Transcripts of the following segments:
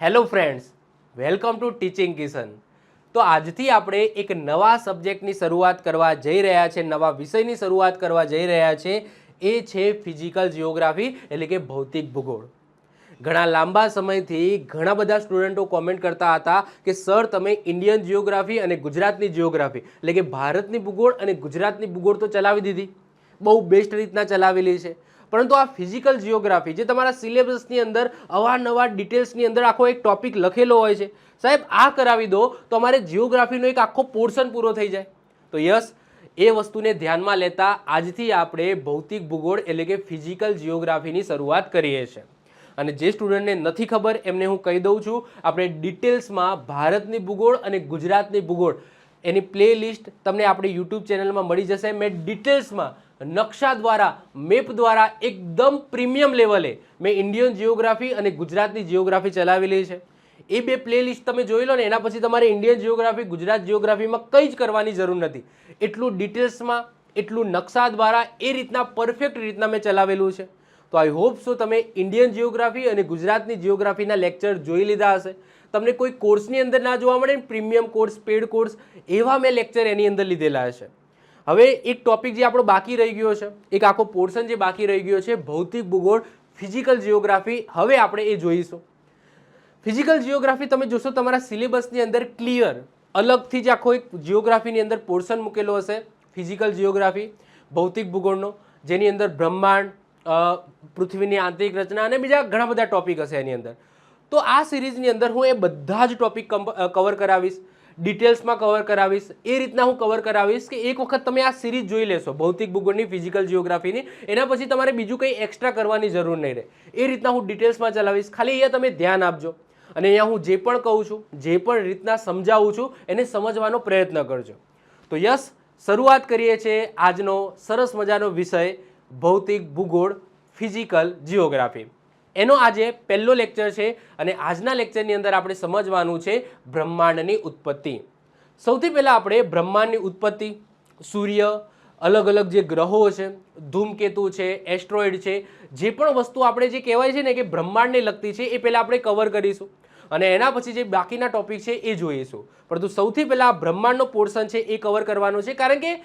Hello friends, welcome to teaching Kishan. તો આજથી આપણે એક નવા સબ્જેક્ટની શરૂઆત કરવા જઈ રહ્યા છે, નવા વિષયની શરૂઆત કરવા જઈ રહ્યા છે. એ છે ફિઝિકલ જિયોગ્રાફી એટલે કે ભૌતિક ભૂગોળ. ઘણા લાંબા સમયથી ઘણા બધા સ્ટુડન્ટો કોમેન્ટ કરતા હતા કે સર તમે ઇન્ડિયન જિયોગ્રાફી અને ગુજરાતની જિયોગ્રાફી એટલે કે ભારતની ભૂગોળ અને ગુજરાતની ભૂગોળ તો ચલાવી દીધી, બહુ બેસ્ટ રીતના ચલાવેલી છે, પરંતુ આ ફિઝિકલ જિયોગ્રાફી જે તમારા સિલેબસની અંદર અવારનવાર ડિટેલ્સની અંદર આખો એક ટોપિક લખેલો હોય છે, સાહેબ આ કરાવી દો તો અમારે જિયોગ્રાફીનો એક આખો પોર્શન પૂરો થઈ જાય. તો યસ, એ વસ્તુને ધ્યાનમાં લેતા આજથી આપણે ભૌતિક ભૂગોળ એટલે કે ફિઝિકલ જિયોગ્રાફીની શરૂઆત કરીએ છીએ. અને જે સ્ટુડન્ટને નથી ખબર એમને હું કહી દઉં છું, આપણે ડિટેલ્સમાં ભારતની ભૂગોળ અને ગુજરાતની ભૂગોળ એની પ્લે લિસ્ટ તમને આપણી યુટ્યુબ ચેનલમાં મળી જશે. મેં ડિટેલ્સમાં નકશા દ્વારા, મેપ દ્વારા એકદમ પ્રીમિયમ લેવલે મેં ઇન્ડિયન જિયોગ્રાફી અને ગુજરાતની જિયોગ્રાફી ચલાવેલી છે. એ બે પ્લે લિસ્ટ તમે જોઈ લો ને, એના પછી તમારે ઇન્ડિયન જિયોગ્રાફી, ગુજરાત જિયોગ્રાફીમાં કંઈ જ કરવાની જરૂર નથી. એટલું ડિટેલ્સમાં, એટલું નકશા દ્વારા, એ રીતના પરફેક્ટ રીતના મેં ચલાવેલું છે. તો આઈ હોપ સો તમે ઇન્ડિયન જિયોગ્રાફી અને ગુજરાતની જિયોગ્રાફીના લેક્ચર જોઈ લીધા હશે. તમને કોઈ કોર્સની અંદર ના જોવા મળે, પ્રીમિયમ કોર્સ, પેડ કોર્સ, એવા મેં લેક્ચર એની અંદર લીધેલા હશે. હવે એક ટોપિક જે આપણો બાકી રહી ગયો છે, એક આખો પોર્શન જે બાકી રહી ગયો છે, ભૌતિક ભૂગોળ ફિઝિકલ જિયોગ્રાફી, હવે આપણે એ જોઈશું. ફિઝિકલ જિયોગ્રાફી તમે જોશો તમારા સિલેબસની અંદર ક્લિયર અલગથી જ આખો એક જિયોગ્રાફીની અંદર પોર્શન મૂકેલો હશે, ફિઝિકલ જિયોગ્રાફી ભૌતિક ભૂગોળનો, જેની અંદર બ્રહ્માંડ, પૃથ્વીની આંતરિક રચના અને બીજા ઘણા બધા ટોપિક હશે એની અંદર. તો આ સિરીઝની અંદર હું એ બધા જ ટોપિક કવર કરાવીશ, ડિટેલ્સમાં કવર કરાવીશ. એ રીતના હું કવર કરાવીશ કે એક વખત તમે આ સિરીઝ જોઈ લેશો ભૌતિક ભૂગોળની, ફિઝિકલ જિયોગ્રાફીની, એના પછી તમારે બીજું કંઈ એક્સ્ટ્રા કરવાની જરૂર નહીં રહે. એ રીતના હું ડિટેલ્સમાં ચલાવીશ. ખાલી અહીંયા તમે ધ્યાન આપજો અને અહીંયા હું જે પણ કહું છું, જે પણ રીતના સમજાવું છું, એને સમજવાનો પ્રયત્ન કરજો. તો યસ, શરૂઆત કરીએ છીએ આજનો સરસ મજાનો વિષય ભૌતિક ભૂગોળ ફિઝિકલ જિયોગ્રાફી. એનો આજે પહેલો લેક્ચર છે અને આજના લેક્ચરની અંદર આપણે સમજવાનું છે બ્રહ્માંડની ઉત્પત્તિ. સૌથી પહેલાં આપણે બ્રહ્માંડની ઉત્પત્તિ, સૂર્ય, અલગ અલગ જે ગ્રહો છે, ધૂમકેતુ છે, એસ્ટ્રોઇડ છે, જે પણ વસ્તુ આપણે જે કહેવાય છે ને કે બ્રહ્માંડને લગતી છે, એ પહેલાં આપણે કવર કરીશું અને એના પછી જે બાકીના ટોપિક છે એ જોઈશું. પરંતુ સૌથી પહેલાં બ્રહ્માંડનો પોર્શન છે એ કવર કરવાનો છે, કારણ કે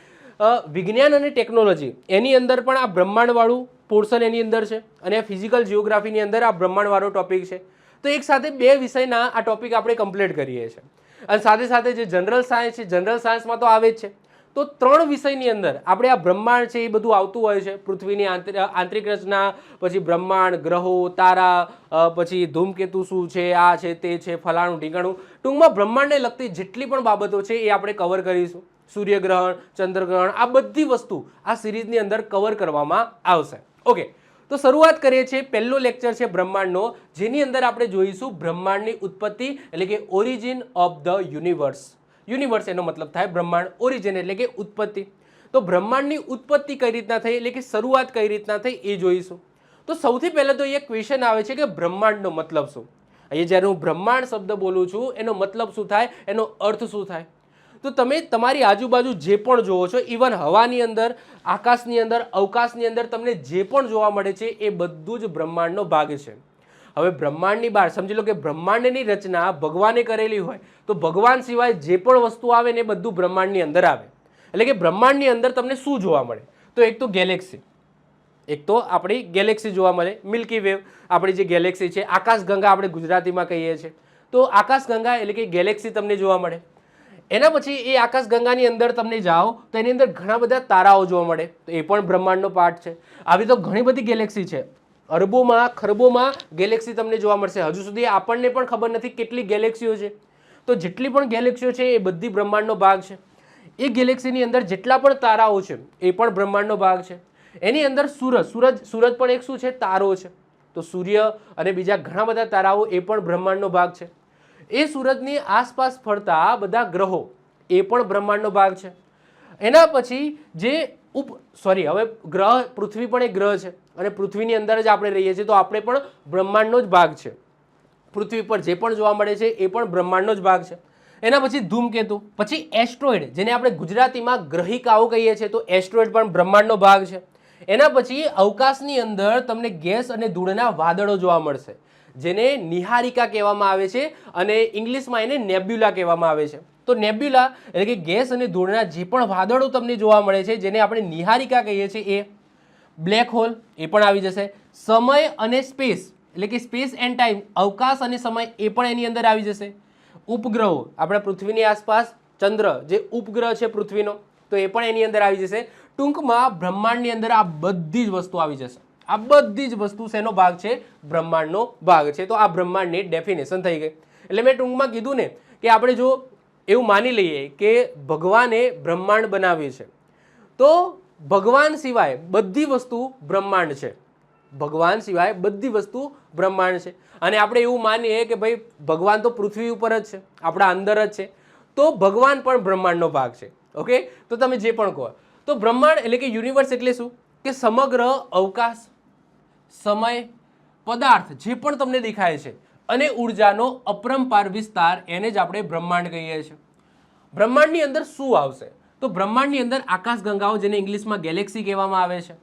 વિજ્ઞાન અને ટેકનોલોજી એની અંદર પણ આ બ્રહ્માંડવાળું પોર્શન એની અંદર છે અને ફિઝિકલ જિયોગ્રાફીની અંદર આ બ્રહ્માંડવાળો ટોપિક છે. તો એક સાથે બે વિષયના આ ટોપિક આપણે કમ્પ્લીટ કરીએ છીએ. અને સાથે સાથે જે જનરલ સાયન્સ છે, જનરલ સાયન્સમાં તો આવે જ છે. તો ત્રણ વિષયની અંદર આપણે આ બ્રહ્માંડ છે એ બધું આવતું હોય છે, પૃથ્વીની આંતરિક રચના, પછી બ્રહ્માંડ, ગ્રહો, તારા, પછી ધૂમકેતુ શું છે, આ છે, તે છે, ફલાણું ઢીંગાણું. ટૂંકમાં બ્રહ્માંડને લગતી જેટલી પણ બાબતો છે એ આપણે કવર કરીશું. સૂર્યગ્રહણ, ચંદ્રગ્રહણ, આ બધી વસ્તુ આ સિરીઝની અંદર કવર કરવામાં આવશે. ઓકે, તો શરૂઆત કરીએ છીએ. પહેલો લેક્ચર છે બ્રહ્માંડનો, જેની અંદર આપણે જોઈશું બ્રહ્માંડની ઉત્પત્તિ એટલે કે origin of the universe. Universe એનો મતલબ થાય બ્રહ્માંડ, ઓરિજિન એટલે કે ઉત્પત્તિ. તો બ્રહ્માંડની ઉત્પત્તિ કઈ રીતના થઈ એટલે કે શરૂઆત કઈ રીતના થઈ એ જોઈશું. તો સૌથી પહેલાં તો એક ક્વેશ્ચન આવે છે કે બ્રહ્માંડનો મતલબ શું. અહીંયા જ્યારે હું બ્રહ્માંડ શબ્દ બોલું છું એનો મતલબ શું થાય, એનો અર્થ શું થાય. તો તમે તમારી આજુબાજુ જે પણ જોવો છો, ઇવન હવાની અંદર, આકાશની અંદર, અવકાશની અંદર તમને જે પણ જોવા મળે છે એ બધું જ બ્રહ્માંડનો ભાગ છે. હવે બ્રહ્માંડની બહાર સમજી લો કે બ્રહ્માંડની રચના ભગવાને કરેલી હોય તો ભગવાન સિવાય જે પણ વસ્તુ આવે ને એ બધું બ્રહ્માંડની અંદર આવે. એટલે કે બ્રહ્માંડની અંદર તમને શું જોવા મળે, તો એક તો ગેલેક્સી, એક તો આપણી ગેલેક્સી જોવા મળે, મિલ્કી વેવ આપણી જે ગેલેક્સી છે, આકાશગંગા આપણે ગુજરાતીમાં કહીએ છીએ. તો આકાશગંગા એટલે કે ગેલેક્સી તમને જોવા મળે. એના પછી એ આકાશગંગાની અંદર તમને જાઓ તો એની અંદર ઘણા બધા તારાઓ જોવા મળે, તો એ પણ બ્રહ્માંડનો પાર્ટ છે. આવી તો ઘણી બધી ગેલેક્સી છે, અરબોમાં, ખરબોમાં ગેલેક્સી તમને જોવા મળશે. હજુ સુધી આપણને પણ ખબર નથી કેટલી ગેલેક્સીઓ છે. તો જેટલી પણ ગેલેક્સીઓ છે એ બધી બ્રહ્માંડનો ભાગ છે. એ ગેલેક્સીની અંદર જેટલા પણ તારાઓ છે એ પણ બ્રહ્માંડનો ભાગ છે. એની અંદર સૂરજ પણ એક શું છે, તારો છે. તો સૂર્ય અને બીજા ઘણા બધા તારાઓ એ પણ બ્રહ્માંડનો ભાગ છે. એ સૂરજની આસપાસ ફરતા બધા ગ્રહો એ પણ બ્રહ્માંડનો ભાગ છે. એના પછી જે હવે ગ્રહ, પૃથ્વી પણ એક ગ્રહ છે અને પૃથ્વીની અંદર જ આપણે રહીએ છીએ, તો આપણે પણ બ્રહ્માંડનો જ ભાગ છે. પૃથ્વી પર જે પણ જોવા મળે છે એ પણ બ્રહ્માંડનો જ ભાગ છે. એના પછી ધૂમકેતુ, પછી એસ્ટ્રોઇડ જેને આપણે ગુજરાતીમાં ગ્રહિકાઓ કહીએ છીએ, તો એસ્ટ્રોઇડ પણ બ્રહ્માંડનો ભાગ છે. એના પછી અવકાશની અંદર તમને ગેસ અને ધૂળના વાદળો જોવા મળશે, જેને નિહારિકા કહેવામાં આવે છે અને ઇંગ્લિશમાં એને નેબ્યુલા કહેવામાં આવે છે. તો નેબ્યુલા એટલે કે ગેસ અને ધૂળના જે પણ વાદળો તમને જોવા મળે છે જેને આપણે નિહારિકા કહીએ છીએ એ. બ્લેક હોલ એ પણ આવી જશે. સમય અને સ્પેસ એટલે કે સ્પેસ એન્ડ ટાઈમ, અવકાશ અને સમય એ પણ એની અંદર આવી જશે. ઉપગ્રહો, આપણા પૃથ્વીની આસપાસ ચંદ્ર જે ઉપગ્રહ છે પૃથ્વીનો, તો એ પણ એની અંદર આવી જશે. ટૂંકમાં બ્રહ્માંડની અંદર આ બધી જ વસ્તુ આવી જશે. આ બધી જ વસ્તુ શેનો ભાગ છે? બ્રહ્માંડનો ભાગ છે. તો આ બ્રહ્માંડની ડેફિનેશન થઈ ગઈ. એટલે મેં ટૂંકમાં કીધું ને કે આપણે જો એવું માની લઈએ કે ભગવાને બ્રહ્માંડ બનાવ્યું છે, તો ભગવાન સિવાય બધી વસ્તુ બ્રહ્માંડ છે. ભગવાન સિવાય બધી વસ્તુ બ્રહ્માંડ છે. અને આપણે એવું માનીએ કે ભાઈ ભગવાન તો પૃથ્વી ઉપર જ છે, આપણા અંદર જ છે, તો ભગવાન પણ બ્રહ્માંડનો ભાગ છે. ઓકે, તો તમે જે પણ કહો, તો બ્રહ્માંડ એટલે કે યુનિવર્સ એટલે શું? કે સમગ્ર અવકાશ, સમય, પદાર્થ જે પણ તમને દેખાય છે અને ઉર્જાનો અપરંપાર વિસ્તાર, એને જ આપણે બ્રહ્માંડ કહીએ છીએ. બ્રહ્માંડની અંદર શું આવશે? તો બ્રહ્માંડની અંદર આકાશગંગાઓ જેને ઇંગ્લિશમાં ગેલેક્સી કહેવામાં આવે છે,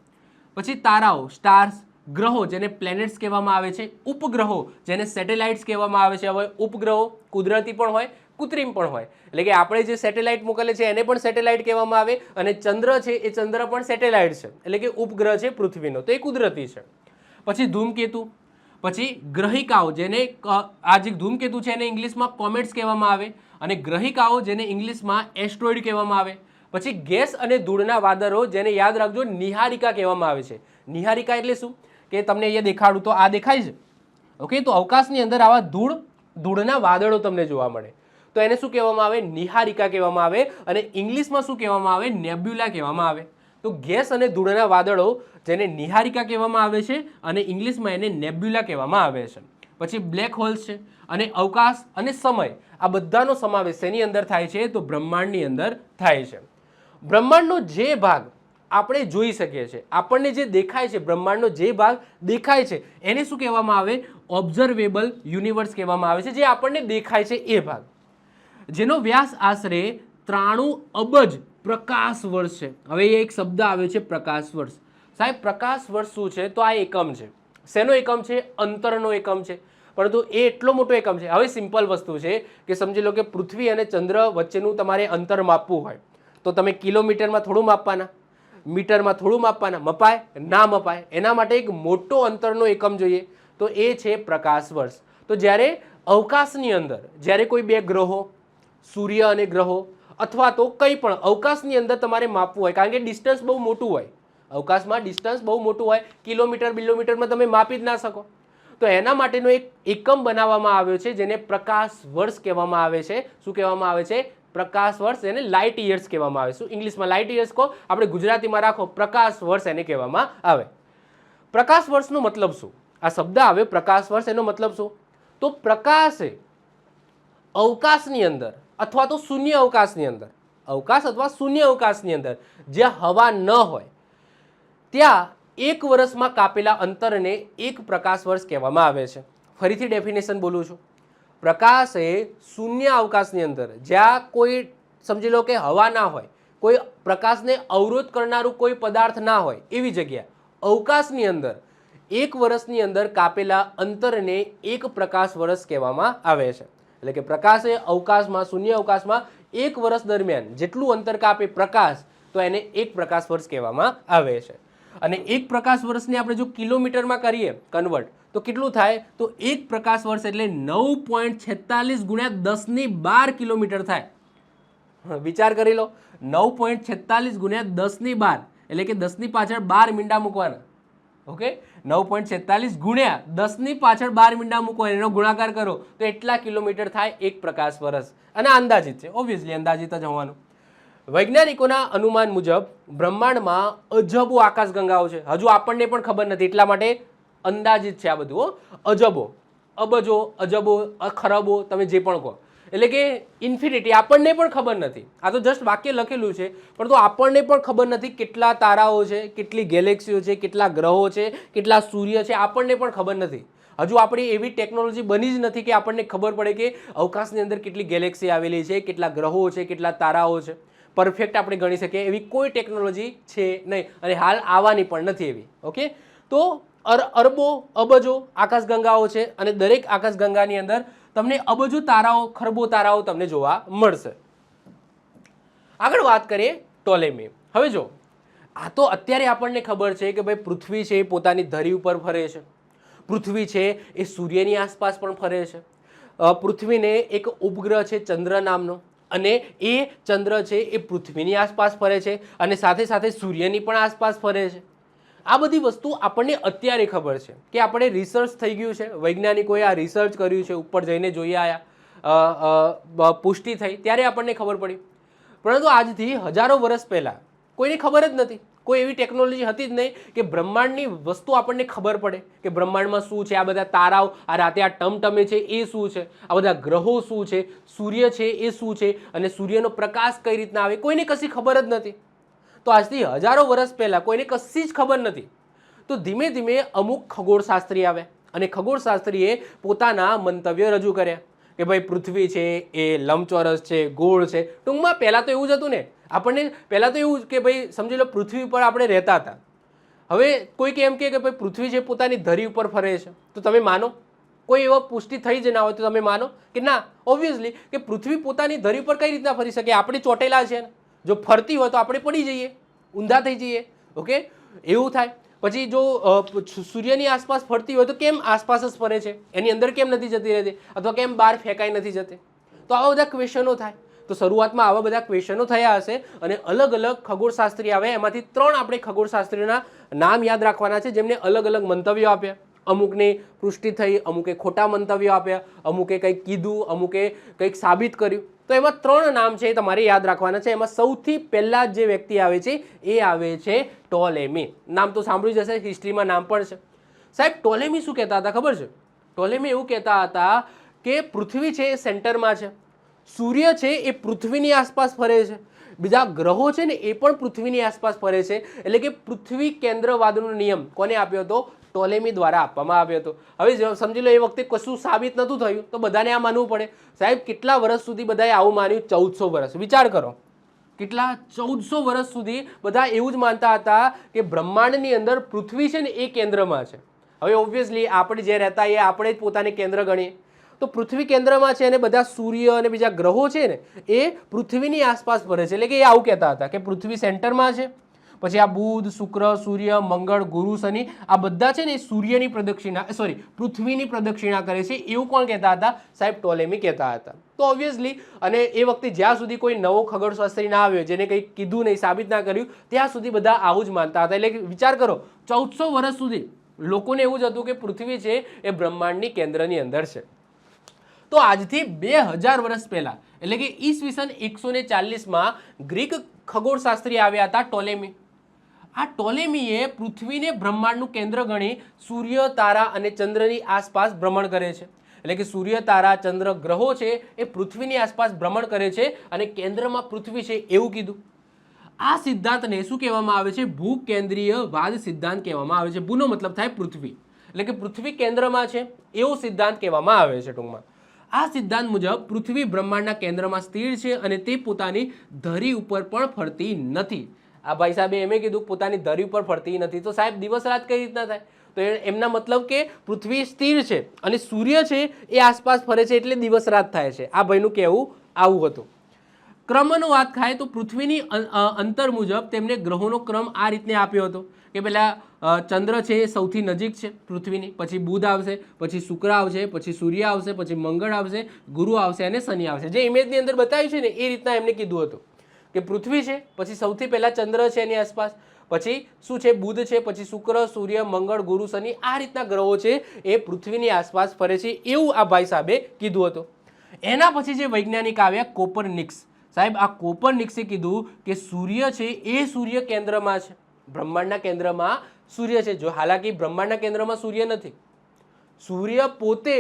પછી તારાઓ સ્ટાર્સ, ગ્રહો જેને પ્લેનેટ્સ કહેવામાં આવે છે, ઉપગ્રહો જેને સેટેલાઇટ્સ કહેવામાં આવે છે. હવે ઉપગ્રહો કુદરતી પણ હોય, કૃત્રિમ પણ હોય. એટલે કે આપણે જે સેટેલાઇટ મોકલે છે એને પણ સેટેલાઇટ કહેવામાં આવે, અને ચંદ્ર છે એ ચંદ્ર પણ સેટેલાઇટ છે, એટલે કે ઉપગ્રહ છે પૃથ્વીનો, તો એ કુદરતી છે. પછી ધૂમકેતુ, પછી ગ્રહિકાઓ જેને આ જે ધૂમકેતુ છે એને ઇંગ્લિશમાં કોમેટ્સ કહેવામાં આવે, અને ગ્રહિકાઓ જેને ઇંગ્લિશમાં એસ્ટ્રોઇડ કહેવામાં આવે. પછી ગેસ અને ધૂળના વાદળો જેને યાદ રાખજો નિહારિકા કહેવામાં આવે છે. નિહારિકા એટલે શું? કે તમને અહીંયા દેખાડું તો આ દેખાય છે. ઓકે, તો અવકાશની અંદર આવા ધૂળના વાદળો તમને જોવા મળે, તો એને શું કહેવામાં આવે? નિહારિકા કહેવામાં આવે. અને ઇંગ્લિશમાં શું કહેવામાં આવે? નેબ્યુલા કહેવામાં આવે. તો ગેસ અને ધૂળના વાદળો જેને નિહારિકા કહેવામાં આવે છે અને ઇંગ્લિશમાં એને નેબ્યુલા કહેવામાં આવે છે. પછી બ્લેક હોલ્સ છે, અને અવકાશ અને સમય આ બધાનો સમાવેશ એની અંદર થાય છે? તો બ્રહ્માંડની અંદર થાય છે. બ્રહ્માંડનો જે ભાગ આપણે જોઈ શકીએ છીએ, આપણને જે દેખાય છે, બ્રહ્માંડનો જે ભાગ દેખાય છે એને શું કહેવામાં આવે? ઓબ્ઝર્વેબલ યુનિવર્સ કહેવામાં આવે છે. જે આપણને દેખાય છે એ ભાગ, જેનો વ્યાસ આશરે 93 અબજ પ્રકાશ વર્ષ છે. હવે એક શબ્દ આવે છે પ્રકાશ વર્ષ. સાહેબ પ્રકાશ વર્ષ શું છે? તો આ એકમ છે. શેનો એકમ છે? અંતરનો એકમ છે. પરંતુ એ એટલો મોટો એકમ છે. હવે સિમ્પલ વસ્તુ છે કે સમજી લો કે પૃથ્વી અને ચંદ્ર વચ્ચેનું તમારે અંતર માપવું હોય તો તમે કિલોમીટરમાં થોડું માપવાના, મીટરમાં થોડું માપવાના, મપાય? ના મપાય. એના માટે એક મોટો અંતરનો એકમ જોઈએ, તો એ છે પ્રકાશ વર્ષ. તો જ્યારે અવકાશની અંદર જ્યારે કોઈ બે ગ્રહો, સૂર્ય અને ગ્રહો, અથવા તો કંઈ પણ અવકાશની અંદર તમારે માપવું હોય, કારણ કે ડિસ્ટન્સ બહુ મોટું હોય, અવકાશમાં ડિસ્ટન્સ બહુ મોટું હોય, કિલોમીટર બિલોમીટરમાં તમે માપી જ ના શકો, તો એના માટેનો એક એકમ બનાવવામાં આવ્યો છે જેને પ્રકાશ વર્ષ કહેવામાં આવે છે. શું કહેવામાં આવે છે? પ્રકાશ વર્ષ. એને લાઇટ યર્સ કહેવામાં આવે. શું ઇંગ્લિશમાં લાઇટ યર્સ કહો, આપણે ગુજરાતીમાં રાખો પ્રકાશ વર્ષ એને કહેવામાં આવે. પ્રકાશ વર્ષનો મતલબ શું? આ શબ્દ આવે પ્રકાશ વર્ષ, એનો મતલબ શું? તો પ્રકાશ એ અવકાશની અંદર અથવા તો શૂન્ય અવકાશની અંદર, અવકાશ અથવા શૂન્ય અવકાશની અંદર જ્યાં હવા ન હોય ત્યાં એક વર્ષમાં કાપેલા અંતરને એક પ્રકાશ વર્ષ કહેવામાં આવે છે. ફરીથી ડેફિનેશન બોલું છું. પ્રકાશ એ શૂન્ય અવકાશની અંદર જ્યાં કોઈ સમજી લો કે હવા ના હોય, કોઈ પ્રકાશને અવરોધ કરનારું કોઈ પદાર્થ ના હોય, એવી જગ્યા અવકાશની અંદર એક વર્ષની અંદર કાપેલા અંતરને એક પ્રકાશ વર્ષ કહેવામાં આવે છે. એટલે કે પ્રકાશ એ અવકાશમાં, શૂન્ય અવકાશમાં એક વર્ષ દરમિયાન જેટલું અંતર કાપે પ્રકાશ, તો એને એક પ્રકાશ વર્ષ કહેવામાં આવે છે. અને એક પ્રકાશ વર્ષને આપણે જો કિલોમીટરમાં કરીએ કન્વર્ટ, તો કેટલું થાય? તો એક પ્રકાશ વર્ષ એટલે 9.46 ગુણ્યા 1012 કિલોમીટર થાય. વિચાર કરી લો, 9.46 ગુણ્યા 1012 એટલે કે 10 ની પાછળ 12 મીંડા મૂકવાના. ઓકે, 9.46 ગુણ્યા 10 ની પાછળ 12 મીંડા મૂકો, એનો ગુણાકાર કરો તો એટલા કિલોમીટર થાય એક પ્રકાશ વર્ષ. અને અંદાજિત છે, ઓબ્વિયસલી અંદાજિત જ હોવાનું. વૈજ્ઞાનિકોના અનુમાન મુજબ બ્રહ્માંડમાં અજબો આકાશગંગાઓ છે. હજુ આપણને પણ ખબર નથી, એટલા માટે અંદાજિત છે આ બધું. અજબો, અબજો, અજબો, ખરબો, તમે જે પણ કહો, એટલે કે ઇન્ફિનિટી. આપણને પણ ખબર નથી, આ તો જસ્ટ વાક્ય લખેલું છે, પરંતુ આપણને પણ ખબર નથી કેટલા તારાઓ છે, કેટલી ગેલેક્સીઓ છે, કેટલા ગ્રહો છે, કેટલા સૂર્ય છે, આપણને પણ ખબર નથી. હજુ આપણી એવી ટેકનોલોજી બની જ નથી કે આપણને ખબર પડે કે અવકાશની અંદર કેટલી ગેલેક્સી આવેલી છે, કેટલા ગ્રહો છે, કેટલા તારાઓ છે. પરફેક્ટ આપણે ગણી શકીએ એવી કોઈ ટેકનોલોજી છે નહીં, અને હાલ આવવાની પણ નથી એવી. ઓકે, તો અરબો અબજો આકાશગંગાઓ છે અને દરેક આકાશગંગાની અંદર તમને અબજો તારાઓ ખરબો તારાઓ તમને જોવા મળશે. આગળ વાત કરીએ ટોલેમી. હવે જો આ તો અત્યારે આપણને ખબર છે કે ભાઈ પૃથ્વી છે એ પોતાની ધરી ઉપર ફરે છે, પૃથ્વી છે એ સૂર્યની આસપાસ પણ ફરે છે, પૃથ્વીને એક ઉપગ્રહ છે ચંદ્ર નામનો અને એ ચંદ્ર છે એ પૃથ્વીની આસપાસ ફરે છે અને સાથે સાથે સૂર્યની પણ આસપાસ ફરે છે. આ બધી વસ્તુ આપણને અત્યારે ખબર છે કે આપણે રિસર્ચ થઈ ગયું છે, વૈજ્ઞાનિકોએ આ રિસર્ચ કર્યું છે, ઉપર જઈને જોઈ આવ્યા, પુષ્ટિ થઈ ત્યારે આપણને ખબર પડી. પરંતુ આજથી હજારો વર્ષ પહેલાં કોઈને ખબર જ નથી, કોઈ એવી ટેકનોલોજી હતી જ નહીં કે બ્રહ્માંડની વસ્તુ આપણને ખબર પડે કે બ્રહ્માંડમાં શું છે, આ બધા તારાઓ, આ રાતે આ ટમટમે છે એ શું છે, આ બધા ગ્રહો શું છે, સૂર્ય છે એ શું છે અને સૂર્યનો પ્રકાશ કઈ રીતના આવે, કોઈને કશી ખબર જ નથી. તો આજથી હજારો વર્ષ પહેલાં કોઈને કશી જ ખબર નથી. તો ધીમે ધીમે અમુક ખગોળશાસ્ત્રી આવ્યા અને ખગોળશાસ્ત્રીએ પોતાના મંતવ્ય રજૂ કર્યા કે ભાઈ પૃથ્વી છે એ લંબચોરસ છે, ગોળ છે. ટૂંકમાં પહેલાં તો એવું જ હતું ને, આપણને પહેલાં તો એવું કે ભાઈ સમજી લો પૃથ્વી ઉપર આપણે રહેતા હતા. હવે કોઈક એમ કે ભાઈ પૃથ્વી છે પોતાની ધરી ઉપર ફરે છે, તો તમે માનો? કોઈ એવા પુષ્ટિ થઈ જ ના હોય તો તમે માનો કે ના? ઓબ્વિયસલી કે પૃથ્વી પોતાની ધરી ઉપર કઈ રીતના ફરી શકે? આપણે ચોટેલા છે, જો ફરતી હોય તો આપણે પડી જઈએ, ઊંધા થઈ જઈએ. ઓકે, એવું થાય. પછી જો સૂર્યની આસપાસ ફરતી હોય તો કેમ આસપાસ જ ફરે છે, એની અંદર કેમ નથી જતી રહેતી, અથવા કેમ બહાર ફેંકાઈ નથી જતી? તો આવા બધા ક્વેશ્ચનો થાય. તો શરૂઆતમાં આવા બધા ક્વેશ્ચનો થયા હશે અને અલગ અલગ ખગોળશાસ્ત્રી આવે, એમાંથી 3 આપણે ખગોળશાસ્ત્રીઓના નામ યાદ રાખવાના છે જેમને અલગ અલગ મંતવ્યો આપ્યા. અમુકની પુષ્ટિ થઈ, અમુકે ખોટા મંતવ્યો આપ્યા, અમુકે કંઈક કીધું, અમુકે કંઈક સાબિત કર્યું. તો એમાં 3 નામ છે તમારે યાદ રાખવાના છે. એમાં સૌથી પહેલા જે વ્યક્તિ આવે છે એ આવે છે ટોલેમી. નામ તો સાંભળ્યું જ હશે, હિસ્ટ્રીમાં નામ પણ છે. સાહેબ ટોલેમી શું કહેતા હતા ખબર છે? ટોલેમી એવું કહેતા હતા કે પૃથ્વી છે એ સેન્ટરમાં છે, સૂર્ય છે એ પૃથ્વીની આસપાસ ફરે છે, બીજા ગ્રહો છે ને એ પણ પૃથ્વીની આસપાસ ફરે છે. એટલે કે પૃથ્વી કેન્દ્રવાદનો નિયમ કોને આપ્યો હતો? ટોલેમી દ્વારા આપવામાં આવ્યો હતો. હવે સમજી લો એ વખતે કશું સાબિત નહોતું થયું તો બધાને આ માનવું પડે. સાહેબ કેટલા વર્ષ સુધી બધાએ આવું માન્યું? 1400 વર્ષ. વિચાર કરો, કેટલા 1400 વર્ષ સુધી બધા એવું જ માનતા હતા કે બ્રહ્માંડની અંદર પૃથ્વી છે ને એ કેન્દ્રમાં છે. હવે ઓબ્વિયસલી આપણે જે રહેતા એ આપણે જ પોતાને કેન્દ્ર ગણીએ. તો પૃથ્વી કેન્દ્રમાં છે અને બધા સૂર્ય અને બીજા ગ્રહો છે ને એ પૃથ્વીની આસપાસ ફરે છે. એટલે કે એ આવું કહેતા હતા કે પૃથ્વી સેન્ટરમાં છે, પછી આ બુધ, શુક્ર, સૂર્ય, મંગળ, ગુરુ, શનિ આ બધા છે ને એ સૂર્યની પ્રદક્ષિણા પૃથ્વીની પ્રદક્ષિણા કરે છે. એવું કોણ કહેતા હતા? સાહેબ ટોલેમી કહેતા હતા. તો ઓબ્વિયસલી અને એ વખતે જ્યાં સુધી કોઈ નવો ખગોળશાસ્ત્રી ના આવ્યો જેને કંઈ કીધું નહીં, સાબિત ના કર્યું, ત્યાં સુધી બધા આવું જ માનતા હતા. એટલે વિચાર કરો 1400 વર્ષ સુધી લોકોને એવું જ હતું કે પૃથ્વી છે એ બ્રહ્માંડની કેન્દ્રની અંદર છે. તો આજથી 2000 વર્ષ પહેલા એટલે કે ઈસવીસન 140માં ગ્રીક ખગોળશાસ્ત્રી આવ્યા હતા ટોલેમી. આ ટોલેમીએ પૃથ્વીને બ્રહ્માંડનું કેન્દ્ર ગણી સૂર્ય, તારા અને ચંદ્રની આસપાસ ભ્રમણ કરે છે. એટલે કે સૂર્ય, તારા, ચંદ્ર, ગ્રહો છે એ પૃથ્વીની આસપાસ ભ્રમણ કરે છે અને કેન્દ્રમાં પૃથ્વી છે એવું કીધું. આ સિદ્ધાંતને શું કહેવામાં આવે છે? ભૂકેન્દ્રીયવાદ સિદ્ધાંત કહેવામાં આવે છે. ભૂનો મતલબ થાય પૃથ્વી, એટલે કે પૃથ્વી કેન્દ્રમાં છે એવો સિદ્ધાંત કહેવામાં આવે છે ટૂંકમાં. આ સિદ્ધાંત મુજબ પૃથ્વી બ્રહ્માંડના કેન્દ્રમાં સ્થિર છે અને તે પોતાની ધરી ઉપર પણ ફરતી નથી. આ ભાઈ સાહેબે એમ કીધું પોતાની ધરી ઉપર ફરતી નથી, તો સાહેબ દિવસ રાત કઈ રીતના થાય? તો એમના મતલબ કે પૃથ્વી સ્થિર છે અને સૂર્ય છે એ આસપાસ ફરે છે એટલે દિવસ રાત થાય છે. આ ભાઈનું કહેવું આવું હતું. ક્રમનો વાત થાય તો પૃથ્વીની અંતર મુજબ તેમને ગ્રહોનો ક્રમ આ રીતને આપ્યો હતો કે પહેલા ચંદ્ર છે એ સૌથી નજીક છે પૃથ્વીની, પછી બુધ આવશે, પછી શુક્ર આવશે, પછી સૂર્ય આવશે, પછી મંગળ આવશે, ગુરુ આવશે અને શનિ આવશે. જે ઇમેજની અંદર બતાવ્યું છે ને એ રીતના એમને કીધું હતું કે પૃથ્વી છે, પછી સૌથી પહેલા ચંદ્ર છે એની આસપાસ, પછી શું છે? બુધ છે, પછી શુક્ર, સૂર્ય, મંગળ, ગુરુ, શનિ આ રીતના ગ્રહો છે એ પૃથ્વીની આસપાસ ફરે છે એવું આ ભાઈ સાહેબે કીધું હતું. એના પછી જે વૈજ્ઞાનિક આવ્યા કોપરનિક્સ. સાહેબ આ કોપરનિક્સે કીધું કે સૂર્ય છે એ સૂર્ય કેન્દ્રમાં છે, બ્રહ્માંડના કેન્દ્રમાં સૂર્ય છે. જો હાલાકી બ્રહ્માંડના કેન્દ્રમાં સૂર્ય નથી, સૂર્ય પોતે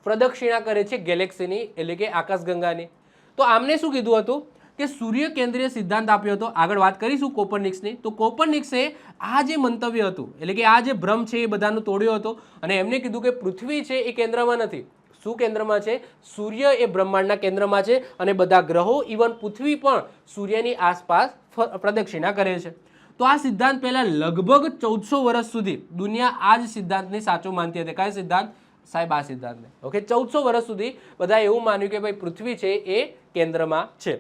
પ્રદક્ષિણા કરે છે ગેલેક્સીની એટલે કે આકાશગંગાની. તો આમને શું કીધું હતું કે સૂર્ય કેન્દ્રીય સિદ્ધાંત આપ્યો હતો. આગળ વાત કરીશું કોપરનિક્સની. તો કોપરનિક્સે આ જે મંતવ્ય હતું એટલે કે આ જે ભ્રમ છે એ બધાનું તોડ્યો હતો અને એમને કીધું કે પૃથ્વી છે એ કેન્દ્રમાં નથી. શું કેન્દ્રમાં છે? સૂર્ય એ બ્રહ્માંડના કેન્દ્રમાં છે અને બધા ગ્રહો ઇવન પૃથ્વી પણ સૂર્યની આસપાસ પ્રદક્ષિણા કરે છે. તો આ સિદ્ધાંત પહેલા લગભગ 1400 વર્ષ સુધી દુનિયા આ જ સિદ્ધાંતને સાચું માનતી હતી. કયો સિદ્ધાંત સાહેબ? આ સિદ્ધાંતને. ઓકે, 1400 વર્ષ સુધી બધા એવું માન્યું કે ભાઈ પૃથ્વી છે એ કેન્દ્રમાં છે.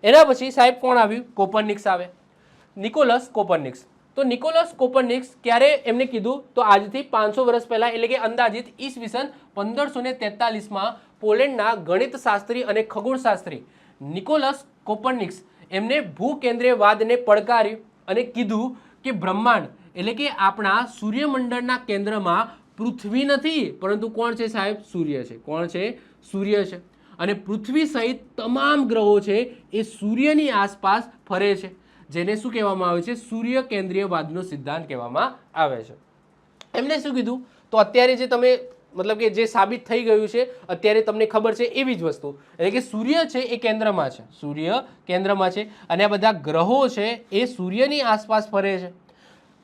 એના પછી સાહેબ કોણ આવ્યું? કોપરનિક્સ આવે, નિકોલસ કોપરનિક્સ. તો નિકોલસ કોપરનિક્સ ક્યારે એમને કીધું? તો આજથી 500 વર્ષ પહેલા, એટલે કે અંદાજિત ઈસવીસન 1543માં પોલેન્ડના ગણિતશાસ્ત્રી અને ખગોળશાસ્ત્રી નિકોલસ કોપરનિક્સ એમને ભૂકેન્દ્રીયવાદને પડકાર્યું અને કીધું કે બ્રહ્માંડ એટલે કે આપણા સૂર્યમંડળના કેન્દ્રમાં પૃથ્વી નથી, પરંતુ કોણ છે સાહેબ? સૂર્ય છે. કોણ છે? સૂર્ય છે. અને પૃથ્વી સહિત તમામ ગ્રહો છે એ સૂર્યની આસપાસ ફરે છે, જેને શું કહેવામાં આવે છે? સૂર્ય કેન્દ્રીયવાદનો સિદ્ધાંત કહેવામાં આવે છે. એમને શું કીધું? તો અત્યારે જે તમે મતલબ કે જે સાબિત થઈ ગયું છે અત્યારે તમને ખબર છે એવી જ વસ્તુ, એટલે કે સૂર્ય છે એ કેન્દ્રમાં છે, સૂર્ય કેન્દ્રમાં છે અને આ બધા ગ્રહો છે એ સૂર્યની આસપાસ ફરે છે.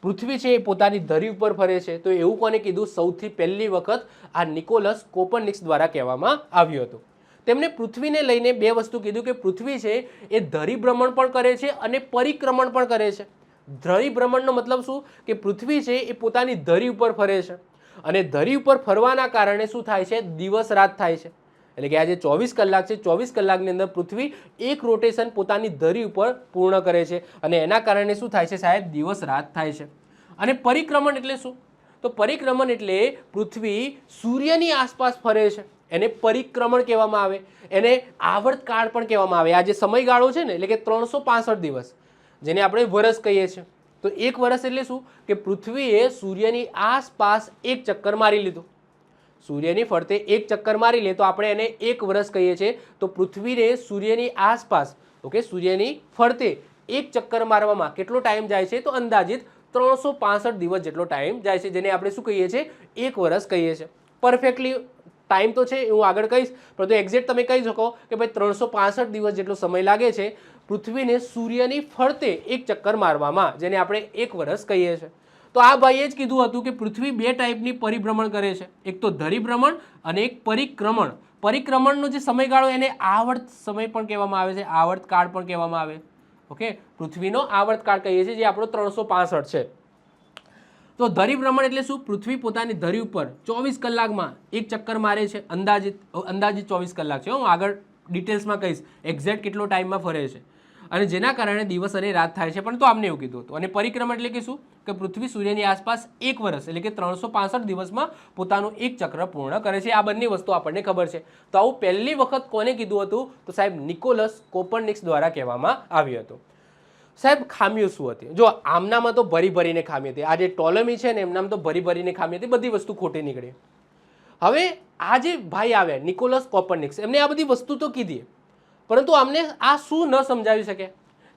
પૃથ્વી છે એ પોતાની ધરી ઉપર ફરે છે. તો એવું કોને કીધું? સૌથી પહેલી વખત આ નિકોલસ કોપરનિક્સ દ્વારા કહેવામાં આવ્યું હતું. તેમણે પૃથ્વીને લઈને બે વસ્તુ કીધું કે પૃથ્વી છે એ ધરી ભ્રમણ પણ કરે છે અને પરિક્રમણ પણ કરે છે. ધરી ભ્રમણનો મતલબ શું? કે પૃથ્વી છે એ પોતાની ધરી ઉપર ફરે છે અને ધરી ઉપર ફરવાના કારણે શું થાય છે? દિવસ રાત થાય છે. એટલે કે આ જે 24 કલાક છે, 24 કલાકની અંદર પૃથ્વી એક રોટેશન પોતાની ધરી ઉપર પૂર્ણ કરે છે અને એના કારણે શું થાય છે સાહેબ? દિવસ રાત થાય છે. અને પરિક્રમણ એટલે શું? તો પરિક્રમણ એટલે પૃથ્વી સૂર્યની આસપાસ ફરે છે, એને પરિક્રમણ કહેવામાં આવે. એને આવર્તકાળ પણ કહેવામાં આવે. આ જે સમયગાળો છે ને, એટલે કે 365 દિવસ, જેને આપણે વર્ષ કહીએ છીએ. તો એક વર્ષ એટલે શું? કે પૃથ્વીએ સૂર્યની આસપાસ એક ચક્કર મારી લીધું. સૂર્યની ફરતે એક ચક્કર મારી લે તો આપણે એને એક વર્ષ કહીએ છીએ. તો પૃથ્વીને સૂર્યની આસપાસ, ઓકે, સૂર્યની ફરતે એક ચક્કર મારવામાં કેટલો ટાઈમ જાય છે? તો અંદાજિત 365 દિવસ જેટલો ટાઈમ જાય છે, જેને આપણે શું કહીએ છીએ? એક વર્ષ કહીએ છીએ. પરફેક્ટલી ટાઈમ તો છે, હું આગળ કહીશ, પરંતુ એક્ઝેક્ટ તમે કહી શકો કે ભાઈ 365 દિવસ જેટલો સમય લાગે છે પૃથ્વીને સૂર્યની ફરતે એક ચક્કર મારવામાં, જેને આપણે એક વર્ષ કહીએ છીએ. તો આ ભાઈએ જ કીધું હતું કે પૃથ્વી બે ટાઈપની પરિભ્રમણ કરે છે, એક તો ધરીભ્રમણ અને એક પરિક્રમણ. પરિક્રમણનો જે સમયગાળો એને આવર્ત સમય પણ કહેવામાં આવે છે, આવર્તકાળ પણ કહેવામાં આવે. ઓકે, પૃથ્વીનો આવર્તકાળ કહીએ છીએ, જે આપણો 365 છે. તો ધરીભ્રમણ એટલે શું? પૃથ્વી પોતાની ધરી ઉપર 24 કલાકમાં એક ચક્કર મારે છે, અંદાજિત 24 કલાક છે. હું આગળ ડિટેલ્સમાં કહીશ એક્ઝેક્ટ કેટલો ટાઈમમાં ફરે છે અને જેના કારણે દિવસ અને રાત થાય છે, પણ તો આમને એવું કીધું હતું. અને પરિક્રમણ એટલે કે શું? કે પૃથ્વી સૂર્યની આસપાસ એક વર્ષ એટલે કે 365 દિવસમાં પોતાનું એક ચક્ર પૂર્ણ કરે છે. આ બંને વસ્તુ આપણને ખબર છે. તો આવું પહેલી વખત કોને કીધું હતું? તો સાહેબ નિકોલસ કોપરનિક્સ દ્વારા કહેવામાં આવ્યું હતું. સાહેબ ખામીઓ શું હતી? જો આમનામાં તો ભરી ભરીને ખામી હતી. આ જે ટોલેમી છે ને એમનામાં તો ભરી ભરીને ખામી હતી, બધી વસ્તુ ખોટી નીકળી. હવે આ જે ભાઈ આવ્યા નિકોલસ કોપરનિક્સ, એમને આ બધી વસ્તુ તો કીધી, પરંતુ અમને આ શું ન સમજાવી શકે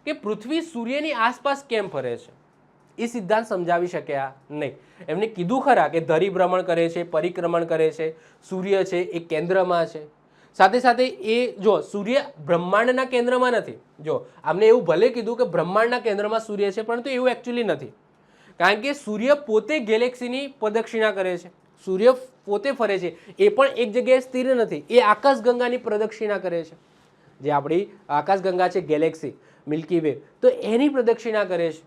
કે પૃથ્વી સૂર્યની આસપાસ કેમ ફરે છે? એ સિદ્ધાંત સમજાવી શક્યા નહીં. એમને કીધું ખરા કે ધરીભ્રમણ કરે છે, પરિક્રમણ કરે છે, સૂર્ય છે એ કેન્દ્રમાં છે. સાથે સાથે એ જો સૂર્ય બ્રહ્માંડના કેન્દ્રમાં નથી. જો આમને એવું ભલે કીધું કે બ્રહ્માંડના કેન્દ્રમાં સૂર્ય છે, પરંતુ એવું એકચ્યુઅલી નથી. કારણ કે સૂર્ય પોતે ગેલેક્સીની પ્રદક્ષિણા કરે છે, સૂર્ય પોતે ફરે છે, એ પણ એક જગ્યાએ સ્થિર નથી. એ આકાશગંગાની પ્રદક્ષિણા કરે છે. જે આપણી આકાશગંગા છે, ગેલેક્સી મિલ્કી વે, તો એની પ્રદક્ષિણા કરે છે.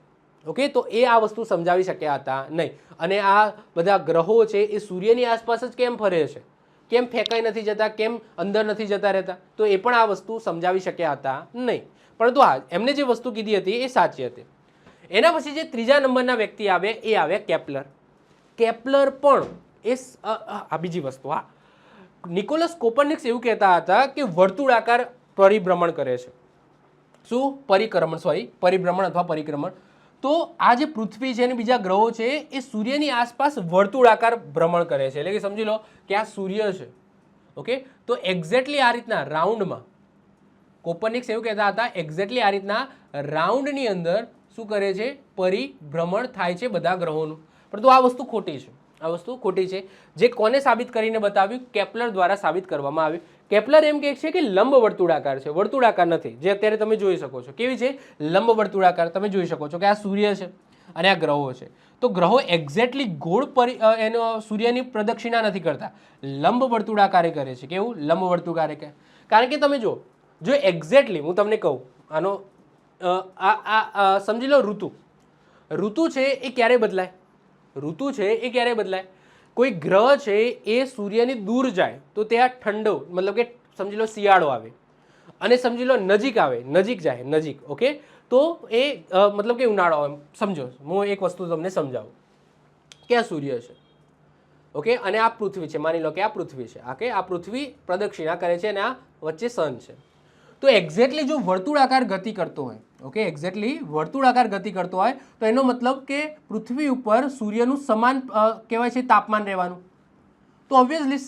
ઓકે, તો એ આ વસ્તુ સમજાવી શક્યા હતા નહીં. અને આ બધા ગ્રહો છે એ સૂર્યની આસપાસ જ કેમ ફરે છે, કેમ ફેંકાઈ નથી જતા, કેમ અંદર નથી જતા રહેતા, તો એ પણ આ વસ્તુ સમજાવી શક્યા હતા નહીં. પરંતુ હા, એમને જે વસ્તુ કીધી હતી એ સાચી હતી. એના પછી જે ત્રીજા નંબરના વ્યક્તિ આવે એ આવે કેપ્લર. કેપ્લર પણ એ આ બીજી વસ્તુ. હા, નિકોલસ કોપરનિક્સ એવું કહેતા હતા કે વર્તુળાકાર પરિભ્રમણ કરે છે. શું? પરિભ્રમણ અથવા પરિક્રમણ. તો આ જે પૃથ્વી છે અને બીજા ગ્રહો છે એ સૂર્યની આસપાસ વર્તુળાકાર ભ્રમણ કરે છે. એટલે કે સમજી લો કે આ સૂર્ય છે. ઓકે, તો એક્ઝેક્ટલી આ રીતના રાઉન્ડમાં કોપરનિક્સ એવું કહેતા હતા, એક્ઝેક્ટલી આ રીતના રાઉન્ડની અંદર શું કરે છે? પરિભ્રમણ થાય છે બધા ગ્રહોનું. પરંતુ આ વસ્તુ ખોટી છે. આ વસ્તુ ખોટી છે. જે કોને સાબિત કરીને બતાવ્યું? કેપ્લર દ્વારા સાબિત કરવામાં આવ્યું. કેપ્લર એમ કહે છે કે લંબ વર્તુળાકાર છે, વર્તુળાકાર નથી. જે અત્યારે તમે જોઈ શકો છો કેવી છે? લંબ વર્તુળાકાર. તમે જોઈ શકો છો કે આ સૂર્ય છે અને આ ગ્રહો છે. તો ગ્રહો એક્ઝેક્ટલી ગોળ એનો સૂર્યની પ્રદક્ષિણા નથી કરતા, લંબ વર્તુળાકારે કરે છે. કેવું? લંબ વર્તુળાકારે કરે. કારણ કે તમે જો એક્ઝેક્ટલી હું તમને કહું, આનો સમજી લો ઋતુ. ઋતુ છે એ ક્યારે બદલાય? ઋતુ છે એ ક્યારે બદલાય? કોઈ ગ્રહ છે એ સૂર્યની દૂર જાય તો ત્યાં ઠંડો, મતલબ કે સમજી લો શિયાળો આવે, અને સમજી લો નજીક આવે, નજીક જાય, નજીક, ઓકે, તો એ મતલબ કે ઉનાળો આવે. સમજો, હું એક વસ્તુ તમને સમજાવું કે આ સૂર્ય છે, ઓકે, અને આ પૃથ્વી છે. માની લો કે આ પૃથ્વી છે, ઓકે, આ પૃથ્વી પ્રદક્ષિણા કરે છે અને આ વચ્ચે સન છે. તો એક્ઝેક્ટલી જો વર્તુળાકાર ગતિ કરતો હોય, ઓકે, એક્ઝેક્ટલી વર્તુળાકાર ગતિ કરતો હોય તો એનો મતલબ કે પૃથ્વી ઉપર સૂર્યનું સમાન કહેવાય છે તાપમાન રહેવાનું. તો ઓબ્વિયસલી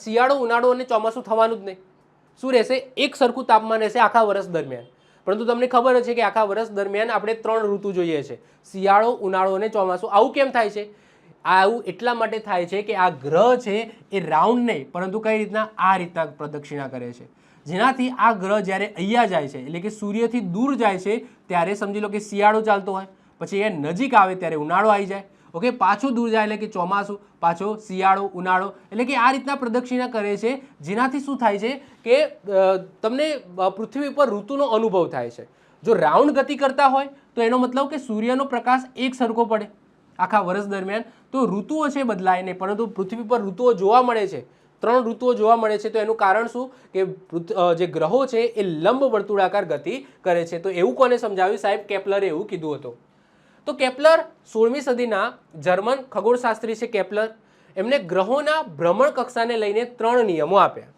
શિયાળો, ઉનાળો અને ચોમાસું થવાનું જ નહીં. શું રહેશે? એક સરખું તાપમાન રહેશે આખા વર્ષ દરમિયાન. પરંતુ તમને ખબર છે કે આખા વર્ષ દરમિયાન આપણે 3 ઋતુ જોઈએ છે, શિયાળો, ઉનાળો અને ચોમાસું. આવું કેમ થાય છે? આવું એટલા માટે થાય છે કે આ ગ્રહ છે એ રાઉન્ડ નહીં, પરંતુ કઈ રીતના? આ રીતના પ્રદક્ષિણા કરે છે, જેનાથી આ ગ્રહ જ્યારે અહીંયા જાય છે, એટલે કે સૂર્યથી દૂર જાય છે, ત્યારે સમજી લો કે શિયાળો ચાલતો હોય, પછી એ નજીક આવે ત્યારે ઉનાળો આવી જાય, ઓકે, પાછું દૂર જાય એટલે કે ચોમાસું, પાછો શિયાળો, ઉનાળો, એટલે કે આ રીતના પ્રદક્ષિણા કરે છે, જેનાથી શું થાય છે કે તમને પૃથ્વી પર ઋતુનો અનુભવ થાય છે. જો રાઉન્ડ ગતિ કરતા હોય તો એનો મતલબ કે સૂર્યનો પ્રકાશ એક સરખો પડે આખા વર્ષ દરમિયાન, તો ઋતુઓ છે બદલાય નહીં, પરંતુ પૃથ્વી પર ઋતુઓ જોવા મળે છે, 3 ઋતુઓ જોવા મળે છે. તો એનું કારણ શું? કે જે ગ્રહો છે એ લંબ વર્તુળાકાર ગતિ કરે છે. તો એવું કોને સમજાવ્યું? સાહેબ કેપ્લરે એવું કીધું હતું. તો કેપ્લર 16મી સદીના જર્મન ખગોળશાસ્ત્રી છે કેપ્લર. એમને ગ્રહોના ભ્રમણ કક્ષાને લઈને 3 નિયમો આપ્યા.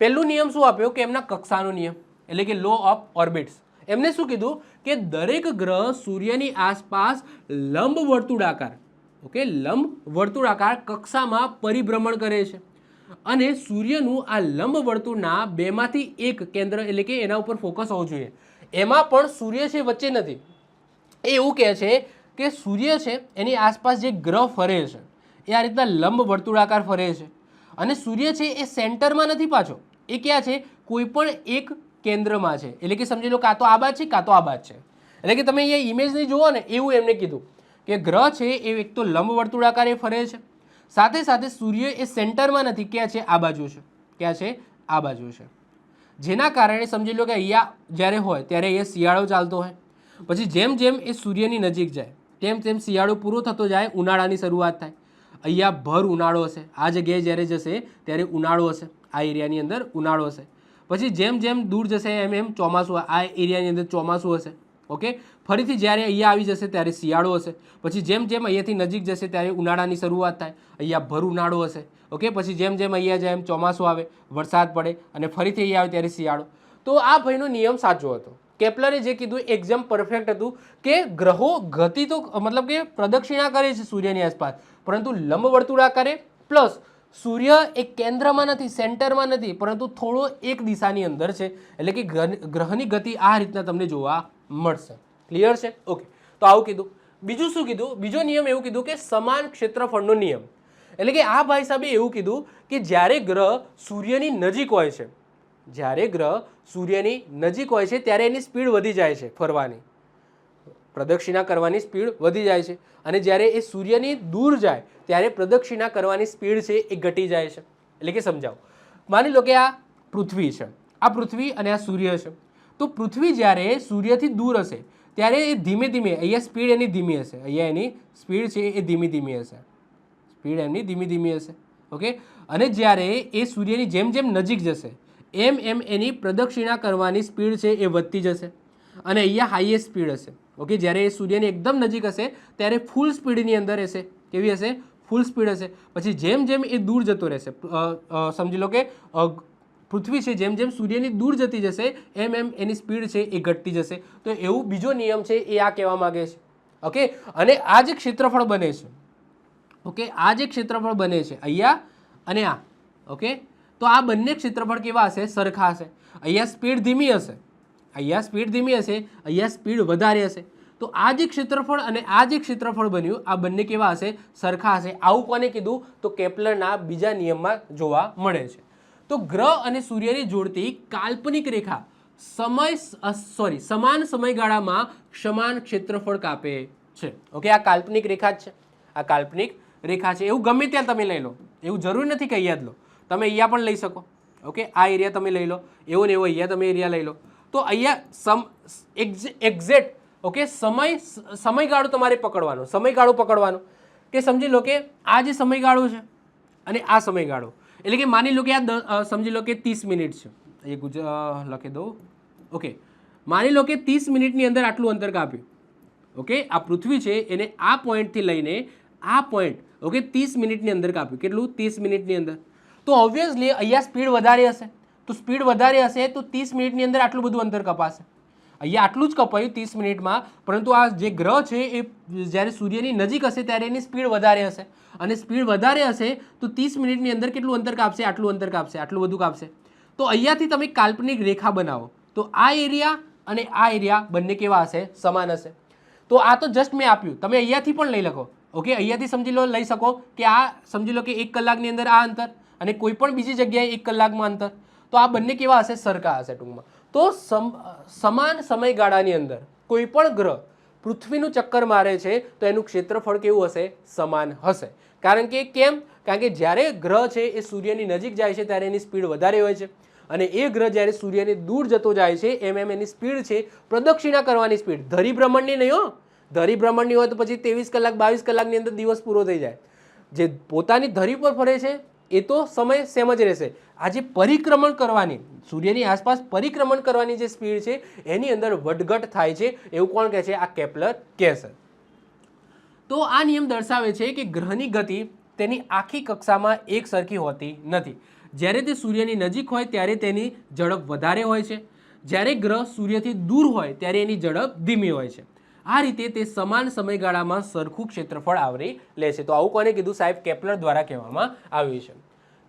પહેલું નિયમ શું આપ્યો? કે એમના કક્ષાનો નિયમ, એટલે કે લો ઓફ ઓર્બિટ્સ. એમને શું કીધું? કે દરેક ગ્રહ સૂર્યની આસપાસ લંબ વર્તુળાકાર, ઓકે, લંબ વર્તુળાકાર કક્ષામાં પરિભ્રમણ કરે છે, અને સૂર્યનું આ લંબ વર્તુળના 2માંથી 1 કેન્દ્ર, એટલે કે એના ઉપર ફોકસ હોવું જોઈએ. એમાં પણ સૂર્ય છે વચ્ચે નથી. એ એવું કહે છે કે સૂર્ય છે એની આસપાસ જે ગ્રહ ફરે છે એ આ રીતના લંબ વર્તુળાકાર ફરે છે, અને સૂર્ય છે એ સેન્ટરમાં નથી પાછો. એ ક્યાં છે? કોઈ પણ એક કેન્દ્રમાં છે, એટલે કે સમજી લો કાં તો આ બાજ છે કાં તો આ બાજ છે. એટલે કે તમે અહીંયા ઇમેજ નહીં જુઓ ને, એવું એમને કીધું કે ગ્રહ છે એ એક તો લંબ વર્તુળાકાર એ ફરે છે, સાથે સાથે સૂર્ય એ સેન્ટરમાં નથી. ક્યાં છે? આ બાજુ છે. ક્યાં છે? આ બાજુ છે. જેના કારણે સમજી લો કે અહીંયા જ્યારે હોય ત્યારે અહીંયા શિયાળો ચાલતો હોય, પછી જેમ જેમ એ સૂર્યની નજીક જાય તેમ તેમ શિયાળો પૂરો થતો જાય, ઉનાળાની શરૂઆત થાય. અહીંયા ભર ઉનાળો હશે, આ જગ્યાએ જ્યારે જશે ત્યારે ઉનાળો હશે, આ એરિયાની અંદર ઉનાળો હશે. પછી જેમ જેમ દૂર જશે એમ એમ ચોમાસું, આ એરિયાની અંદર ચોમાસું હશે, ઓકે. ફરીથી જ્યારે અહીંયા આવી જશે ત્યારે શિયાળો હશે. પછી જેમ જેમ અહીંયાથી નજીક જશે ત્યારે ઉનાળાની શરૂઆત થાય, અહીંયા ભર ઉનાળો હશે, ઓકે. પછી જેમ જેમ અહીંયા જાય એમ ચોમાસું આવે, વરસાદ પડે, અને ફરીથી અહીંયા આવે ત્યારે શિયાળો. તો આ ભાઈનો નિયમ સાચો હતો. કેપ્લરે જે કીધું એકદમ પરફેક્ટ હતું કે ગ્રહો ગતિ તો મતલબ કે પ્રદક્ષિણા કરે છે સૂર્યની આસપાસ, પરંતુ લંબ વર્તુળાકારે, પ્લસ સૂર્ય એક કેન્દ્રમાં નથી, સેન્ટરમાં નથી, પરંતુ થોડો એક દિશાની અંદર છે, એટલે કે ગ્રહની ગતિ આ રીતના તમને જોવા મળશે. ક્લિયર છે? ઓકે. તો આવું કીધું. બીજું શું કીધું? બીજો નિયમ એવું કીધું કે સમાન ક્ષેત્રફળનો નિયમ. એટલે કે આ ભાઈ સાહેબે એવું કીધું કે જ્યારે ગ્રહ સૂર્યની નજીક હોય છે, જ્યારે ગ્રહ સૂર્યની નજીક હોય છે ત્યારે એની સ્પીડ વધી જાય છે, ફરવાની, પ્રદક્ષિણા કરવાની સ્પીડ વધી જાય છે, અને જ્યારે એ સૂર્યની દૂર જાય ત્યારે પ્રદક્ષિણા કરવાની સ્પીડ છે એ ઘટી જાય છે. એટલે કે સમજાવો, માની લો કે આ પૃથ્વી છે, આ પૃથ્વી અને આ સૂર્ય છે. તો પૃથ્વી જ્યારે સૂર્યથી દૂર હશે ત્યારે એ ધીમે ધીમે, અહીંયા સ્પીડ એની ધીમી હશે, અહીંયા એની સ્પીડ છે એ ધીમી ધીમી હશે, સ્પીડ એમની ધીમી ધીમી હશે, ઓકે. અને જ્યારે એ સૂર્યની જેમ જેમ નજીક જશે એમ એમ એની પ્રદક્ષિણા કરવાની સ્પીડ છે એ વધતી જશે, અને અહીંયા હાઈએસ્ટ સ્પીડ હશે, ઓકે. જ્યારે એ સૂર્યની એકદમ નજીક હશે ત્યારે ફૂલ સ્પીડની અંદર હશે. કેવી હશે? ફૂલ સ્પીડ હશે. પછી જેમ જેમ એ દૂર જતો રહેશે, સમજી લો કે પૃથ્વી છે જેમ જેમ સૂર્યની દૂર જતી જશે એમ એમ એની સ્પીડ છે એ ઘટતી જશે. તો એવું બીજો નિયમ છે એ આ કહેવા માગે છે, ઓકે. અને આ જે ક્ષેત્રફળ બને છે, ઓકે, આ જે ક્ષેત્રફળ બને છે અહીંયા અને આ, ઓકે, તો આ બંને ક્ષેત્રફળ કેવા હશે? સરખા હશે. અહીંયા સ્પીડ ધીમી હશે, અહીંયા સ્પીડ ધીમી હશે, અહીંયા સ્પીડ વધારે હશે. તો આ જે ક્ષેત્રફળ અને આ જે ક્ષેત્રફળ બન્યું, આ બંને કેવા હશે? સરખા હશે. આવું કોને કીધું? તો કેપ્લરના બીજા નિયમમાં જોવા મળે છે. તો ગ્રહ અને સૂર્યને જોડતી કાલ્પનિક રેખા સમાન સમયગાળામાં સમાન ક્ષેત્રફળ કાપે છે, ઓકે. આ કાલ્પનિક રેખા જ છે, આ કાલ્પનિક રેખા છે. એવું ગમે ત્યાં તમે લઈ લો, એવું જરૂરી નથી કે અહીંયા જ લો, તમે અહીંયા પણ લઈ શકો, ઓકે. આ એરિયા તમે લઈ લો, એવો ને એવો અહીંયા તમે એરિયા લઈ લો. તો અહીંયા એક્ઝેક્ટ ઓકે, સમયગાળો તમારે પકડવાનો કે સમજી લો કે આ જે સમયગાળો છે અને આ સમયગાળો, એટલે કે માની લો કે આ સમજી લો કે 30 મિનિટ છે, એ લખી દઉં. ઓકે, માની લો કે 30 મિનિટની અંદર આટલું અંતર કાપ્યું. ઓકે, આ પૃથ્વી છે એને આ પોઈન્ટથી લઈને આ પોઈન્ટ, ઓકે, 30 મિનિટની અંદર કાપ્યું. કેટલું? 30 મિનિટની અંદર. તો ઓબ્વિયસલી અહીંયા સ્પીડ વધારે હશે, તો સ્પીડ વધારે હશે તો 30 મિનિટની અંદર આટલું બધું અંતર કપાશે. અહીંયા આટલું જ કપાયું 30 મિનિટમાં, પરંતુ આ જે ગ્રહ છે એ જ્યારે સૂર્યની નજીક હશે ત્યારે એની સ્પીડ વધારે હશે, અને સ્પીડ વધારે હશે તો 30 મિનિટની અંદર કેટલું અંતર કાપશે? આટલું અંતર કાપશે, આટલું બધું કાપશે. તો અહીંયાથી તમે કાલ્પનિક રેખા બનાવો તો આ એરિયા અને આ એરિયા બંને કેવા હશે? સમાન હશે. તો આ તો જસ્ટ મેં આપ્યું, તમે અહીંયાથી પણ લઈ લખો. ઓકે, અહીંયાથી સમજી લો, લઈ શકો કે આ સમજી લો કે 1 કલાકની અંદર આ અંતર અને કોઈ પણ બીજી જગ્યાએ 1 કલાકમાં અંતર, તો આ બંને કેવા હશે? સરખા હશે ટૂંકમાં. તો સમાન સમયગાળાની અંદર કોઈ પણ ગ્રહ પૃથ્વીનું ચક્કર મારે છે તો એનું ક્ષેત્રફળ કેવું હશે? સમાન હશે. કારણ કે કેમ? કારણ કે જ્યારે ગ્રહ છે એ સૂર્યની નજીક જાય છે ત્યારે એની સ્પીડ વધારે હોય છે, અને એ ગ્રહ જ્યારે સૂર્યની દૂર જતો જાય છે એમ એની સ્પીડ છે પ્રદક્ષિણા કરવાની સ્પીડ, ધરી ભ્રમણની નહીં હો. ધરી ભ્રમણની હોય તો પછી 23 કલાક 22 કલાકની અંદર દિવસ પૂરો થઈ જાય. જે પોતાની ધરી પર ફરે છે એ તો સમય સેમ જ રહેશે. આ જે પરિક્રમણ કરવાની, સૂર્યની આસપાસ પરિક્રમણ કરવાની જે સ્પીડ છે એની અંદર વધઘટ થાય છે, એવું કોણ કહે છે? આ કેપ્લર કહે છે. તો આ નિયમ દર્શાવે છે કે ગ્રહની ગતિ તેની આખી કક્ષામાં એક સરખી હોતી નથી. જ્યારે તે સૂર્યની નજીક હોય ત્યારે તેની ઝડપ વધારે હોય છે, જ્યારે ગ્રહ સૂર્યથી દૂર હોય ત્યારે એની ઝડપ ધીમી હોય છે. આ રીતે તે સમાન સમયગાળામાં સરખું ક્ષેત્રફળ આવરી લે છે. તો આવું કોને કીધું? સાહેબ કેપ્લર દ્વારા કહેવામાં આવ્યું છે.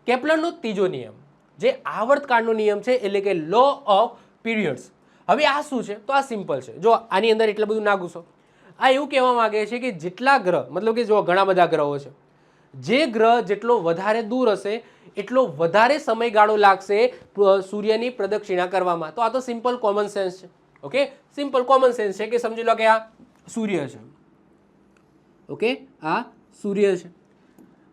કેપ્લરનો ત્રીજો નિયમ જે આવર્તકાળનો નિયમ છે, એટલે કે લો ઓફ પીરિયડ્સ. હવે આ શું છે? તો આ સિમ્પલ છે. જો આની અંદર એટલું બધું ના ઘૂસો. આ એવું કહેવા માંગે છે કે જેટલા ગ્રહ, મતલબ કે જો ઘણા બધા ગ્રહો છે, જે ગ્રહ જેટલો વધારે દૂર હશે એટલો વધારે સમયગાળો લાગશે સૂર્યની પ્રદક્ષિણા કરવામાં. તો આ તો સિમ્પલ કોમન સેન્સ છે. ઓકે, સિમ્પલ કોમન સેન્સ છે કે સમજી લો કે આ સૂર્ય છે. ઓકે, આ સૂર્ય છે.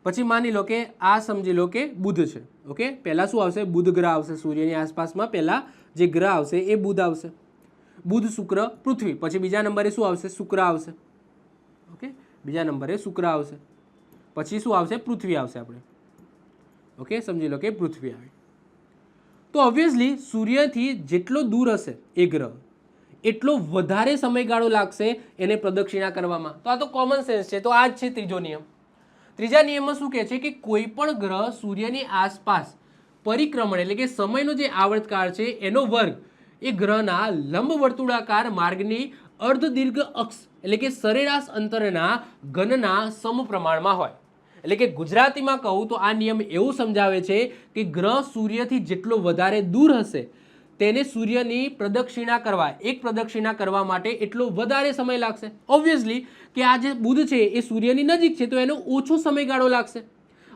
પછી માની લો કે આ સમજી લો કે બુધ છે. ઓકે, પહેલા શું આવશે? બુધ ગ્રહ આવશે. સૂર્યની આસપાસમાં પહેલા જે ગ્રહ આવશે એ બુધ આવશે. બુધ, શુક્ર, પૃથ્વી. પછી બીજા નંબરે શું આવશે? શુક્ર આવશે. ઓકે, બીજા નંબરે શુક્ર આવશે. પછી શું આવશે? પૃથ્વી આવશે આપણે. ઓકે, સમજી લો કે પૃથ્વી આવે. તો ઓબ્વિયસલી સૂર્યથી જેટલો દૂર હશે એ ગ્રહ એટલો વધારે સમયગાળો લાગશે એને પ્રદક્ષિણા કરવામાં. તો આ તો કોમન સેન્સ છે. તો આ જ છે ત્રીજો નિયમ. ત્રીજા નિયમમાં શું કહે છે કે કોઈ પણ ગ્રહ સૂર્યની આસપાસ પરિક્રમણ, એટલે કે સમયનો જે આવર્તકાળ છે એનો વર્ગ એ ગ્રહના લંબવર્તુળાકાર માર્ગની અર્ધદીર્ઘ અક્ષ, એટલે કે સરેરાશ અંતરના ઘનના સમપ્રમાણમાં હોય. એટલે કે ગુજરાતીમાં કહું તો આ નિયમ એવું સમજાવે છે કે ગ્રહ સૂર્યથી જેટલો વધારે દૂર હશે તેને સૂર્યની પ્રદક્ષિણા કરવા, એક પ્રદક્ષિણા કરવા માટે એટલો વધારે સમય લાગશે. ઓબ્વિયસલી કે આ જે બુધ છે એ સૂર્યની નજીક છે તો એનો ઓછો સમયગાળો લાગશે,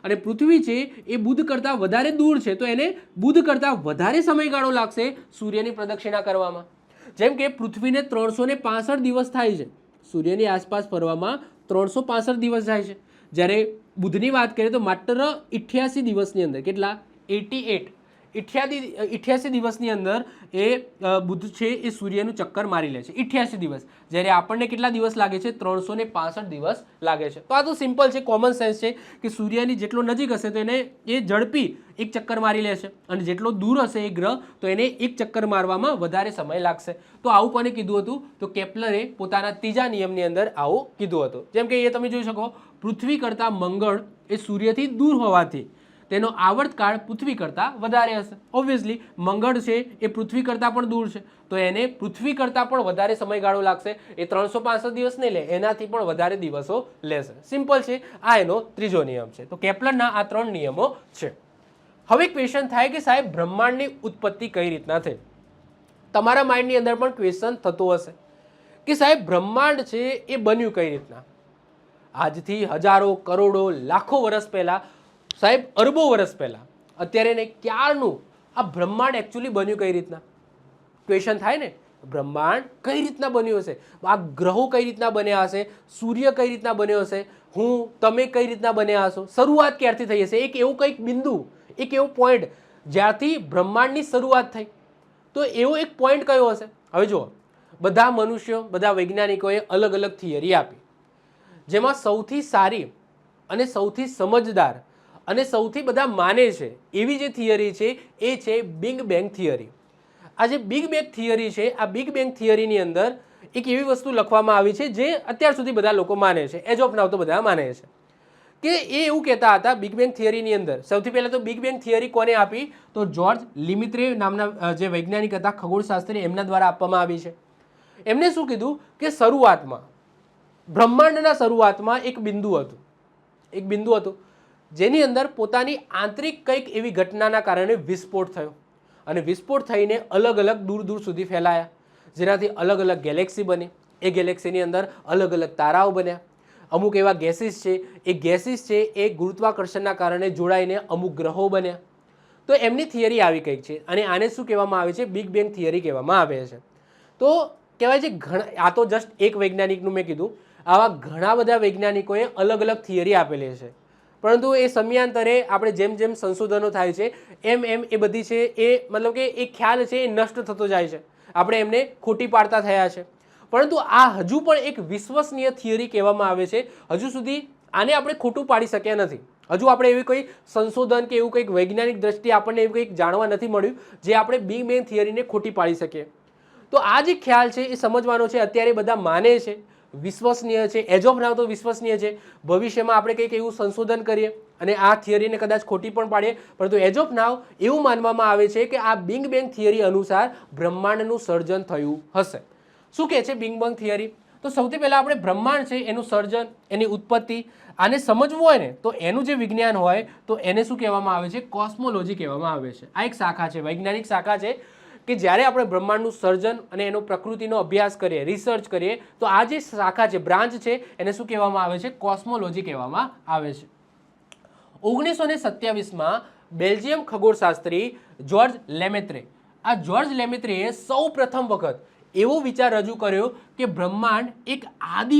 અને પૃથ્વી છે એ બુધ કરતાં વધારે દૂર છે તો એને બુધ કરતાં વધારે સમયગાળો લાગશે સૂર્યની પ્રદક્ષિણા કરવામાં. જેમ કે પૃથ્વીને 365 દિવસ થાય છે, સૂર્યની આસપાસ ફરવામાં 365 દિવસ જાય છે, જ્યારે બુધની વાત કરીએ તો માત્ર 88 દિવસની અંદર, કેટલા? 88 દિવસની અંદર એ બુધ છે એ સૂર્યનું ચક્કર મારી લે છે. 88 દિવસ, જ્યારે આપણને કેટલા દિવસ લાગે છે? 365 દિવસ લાગે છે. તો આ તો સિમ્પલ છે, કોમન સેન્સ છે કે સૂર્યની જેટલો નજીક હશે તો એને એ ઝડપી એક ચક્કર મારી લે છે, અને જેટલો દૂર હશે એ ગ્રહ તો એને એક ચક્કર મારવામાં વધારે સમય લાગશે. તો આવું કોને કીધું હતું? તો કેપ્લરે પોતાના ત્રીજા નિયમની અંદર આવું કીધું હતું. જેમ કે એ તમે જોઈ શકો, પૃથ્વી કરતાં મંગળ એ સૂર્યથી દૂર હોવાથી તેનો આવર્તકાળ પૃથ્વી કરતાં વધારે હશે. ઓબ્વિયસલી મંગળ છે એ પૃથ્વી કરતાં પણ દૂર છે તો એને પૃથ્વી કરતાં પણ વધારે સમયગાળો લાગશે. એ 365 દિવસ નહીં લે, એનાથી પણ વધારે દિવસો લેશે. સિમ્પલ છે. આ એનો ત્રીજો નિયમ છે. તો કેપ્લરના આ 3 નિયમો છે. હવે ક્વેશ્ચન થાય કે સાહેબ બ્રહ્માંડની ઉત્પત્તિ કઈ રીતના થઈ? તમારા માઇન્ડની અંદર પણ ક્વેશ્ચન થતું હશે કે સાહેબ બ્રહ્માંડ છે એ બન્યું કઈ રીતના? આજથી હજારો, કરોડો, લાખો વર્ષ પહેલા, સાહેબ અરબો વર્ષ પહેલા, અત્યારે ને ક્યારનું આ બ્રહ્માંડ એકચ્યુઅલી બન્યું કઈ રીતના? ક્વેશ્ચન થાય ને, બ્રહ્માંડ કઈ રીતના બન્યું હશે? આ ગ્રહો કઈ રીતના બન્યા હશે? સૂર્ય કઈ રીતના બન્યો હશે? તમે કઈ રીતના બન્યા હશો? શરૂઆત ક્યારથી થઈ હશે? એક એવું કંઈક બિંદુ, એક એવું પોઈન્ટ જ્યાંથી બ્રહ્માંડની શરૂઆત થઈ, તો એવો એક પોઈન્ટ કયો હશે? હવે જુઓ, બધા મનુષ્યો, બધા વૈજ્ઞાનિકોએ અલગ અલગ થિયરી આપી, જેમાં સૌથી સારી અને સૌથી સમજદાર અને સૌથી બધા માને છે એવી જે થિયરી છે એ છે બિગ બેંગ થિયરી. આ જે બિગ બેંગ થિયરી છે, આ બિગ બેંગ થિયરીની અંદર એક એવી વસ્તુ લખવામાં આવી છે જે અત્યાર સુધી બધા લોકો માને છે, એજ ઓફ નાવ તો બધા માને છે કે એ એવું કહેતા હતા બિગ બેંગ થિયરીની અંદર. સૌથી પહેલાં તો બિગ બેંગ થિયરી કોને આપી? તો જ્યોર્જ લિમિત્રે નામના જે વૈજ્ઞાનિક હતા, ખગોળશાસ્ત્રી, એમના દ્વારા આપવામાં આવી છે. એમને શું કીધું કે શરૂઆતમાં બ્રહ્માંડના શરૂઆતમાં એક બિંદુ હતું જેની અંદર પોતાની આંતરિક કંઈક એવી ઘટનાના કારણે વિસ્ફોટ થયો અને વિસ્ફોટ થઈને અલગ અલગ દૂર દૂર સુધી ફેલાયા, જેનાથી અલગ અલગ ગેલેક્સી બની. એ ગેલેક્સીની અંદર અલગ અલગ તારાઓ બન્યા. અમુક એવા ગેસીસ છે, એ ગેસીસ છે એ ગુરુત્વાકર્ષણના કારણે જોડાઈને અમુક ગ્રહો બન્યા. તો એમની થિયરી આવી કંઈક છે અને આને શું કહેવામાં આવે છે? બિગ બેંગ થિયરી કહેવામાં આવે છે. તો કહેવાય છે આ તો જસ્ટ એક વૈજ્ઞાનિકનું મેં કીધું, આવા ઘણા બધા વૈજ્ઞાનિકોએ અલગ અલગ થિયરી આપેલી છે, પરંતુ એ સમયાંતરે આપણે જેમ જેમ સંશોધનો થાય છે એમ એમ એ બધી છે એ મતલબ કે એ ખ્યાલ છે એ નષ્ટ થતો જાય છે, આપણે એમને ખોટી પાડતા થયા છે. પરંતુ આ હજુ પણ એક વિશ્વસનીય થિયરી કહેવામાં આવે છે. હજુ સુધી આને આપણે ખોટું પાડી શક્યા નથી. હજુ આપણે એવી કોઈ સંશોધન કે એવું કંઈક વૈજ્ઞાનિક દ્રષ્ટિએ આપણને એવું કંઈક જાણવા નથી મળ્યું જે આપણે બિગ બેંગ થિયરીને ખોટી પાડી શકીએ. તો આ જે ખ્યાલ છે એ સમજવાનો છે. અત્યારે બધા માને છે, વિશ્વસનીય છે, એજ ઓફ નાવ તો વિશ્વસનીય છે. ભવિષ્યમાં આપણે કંઈક એવું સંશોધન કરીએ અને આ થિયરીને કદાચ ખોટી પણ પાડીએ, પરંતુ એજ ઓફ નાવ એવું માનવામાં આવે છે કે આ બિગ બેંગ થિયરી અનુસાર બ્રહ્માંડનું સર્જન થયું હશે. શું કહે છે બિગ બેંગ થિયરી? તો સૌથી પહેલાં આપણે બ્રહ્માંડ છે એનું સર્જન, એની ઉત્પત્તિ, આને સમજવું હોય ને તો એનું જે વિજ્ઞાન હોય તો એને શું કહેવામાં આવે છે? કોસ્મોલોજી કહેવામાં આવે છે. આ એક શાખા છે, વૈજ્ઞાનિક શાખા છે કે જ્યારે આપણે બ્રહ્માંડનું સર્જન અને એનો પ્રકૃતિનો અભ્યાસ કરીએ, રિસર્ચ કરીએ, તો આ જે શાખા છે, બ્રાન્ચ છે, એને શું કહેવામાં આવે છે? કોસ્મોલોજી કહેવામાં આવે છે. 1927માં બેલ્જિયમ ખગોળશાસ્ત્રી જ્યોર્જ લેમેત્રે, આ જ્યોર્જ લેમેત્રેએ સૌ પ્રથમ વખત એવો વિચાર રજૂ કર્યો કે બ્રહ્માંડ એક આદિ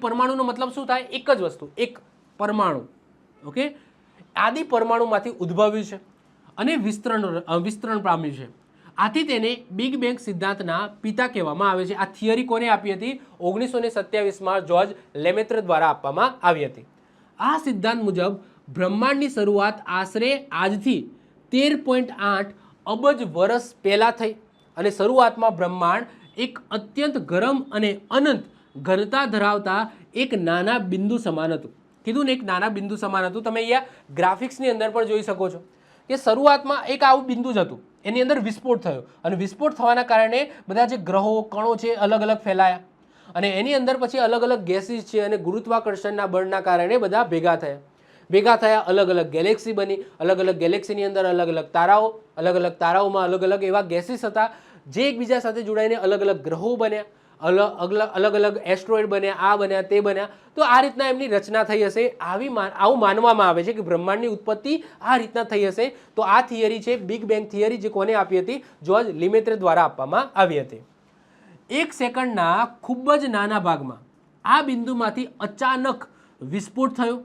પરમાણુનો મતલબ શું થાય? એક જ વસ્તુ, એક પરમાણુ. ઓકે, આદિ પરમાણુમાંથી ઉદ્ભવ્યું છે અને વિસ્તરણ પામ્યું છે. આથી તેને બિગ બેંગ સિદ્ધાંતના પિતા કહેવામાં આવે છે. આ થિયરી કોને આપી હતી? 1927માં જ્યોર્જ લેમેત્રે દ્વારા આપવામાં આવી હતી. આ સિદ્ધાંત મુજબ બ્રહ્માંડની શરૂઆત આશરે આજથી 13.8 અબજ વર્ષ પહેલાં થઈ અને શરૂઆતમાં બ્રહ્માંડ એક અત્યંત ગરમ અને અનંત ઘનતા ધરાવતા એક નાના બિંદુ સમાન હતું. કીધું ને, એક નાના બિંદુ સમાન હતું. તમે અહીંયા ગ્રાફિક્સની અંદર પણ જોઈ શકો છો કે શરૂઆતમાં એક આવું બિંદુ જ હતું, એની અંદર વિસ્ફોટ થયો અને વિસ્ફોટ થવાના કારણે બધા જે ગ્રહો, કણો છે અલગ અલગ ફેલાયા અને એની અંદર પછી અલગ અલગ ગેસીસ છે અને ગુરુત્વાકર્ષણના બળના કારણે બધા ભેગા થયા, અલગ અલગ ગેલેક્સી બની. અલગ અલગ ગેલેક્સીની અંદર અલગ અલગ તારાઓ, અલગ અલગ તારાઓમાં અલગ અલગ એવા ગેસીસ હતા જે એકબીજા સાથે જોડાઈને અલગ અલગ ગ્રહો બન્યા, અલગ અલગ એસ્ટ્રોઇડ બન્યા, આ બન્યા, તે બન્યા. તો આ રીતના એમની રચના થઈ હશે. આવું માનવામાં આવે છે કે બ્રહ્માંડની ઉત્પત્તિ આ રીતના થઈ હશે. તો આ થિયરી છે બિગ બેંગ થિયરી, જે કોને આપી હતી? જ્યોર્જ લેમેત્રે દ્વારા આપવામાં આવી હતી. 1 સેકન્ડના ખૂબ જ નાના ભાગમાં આ બિંદુમાંથી અચાનક વિસ્ફોટ થયો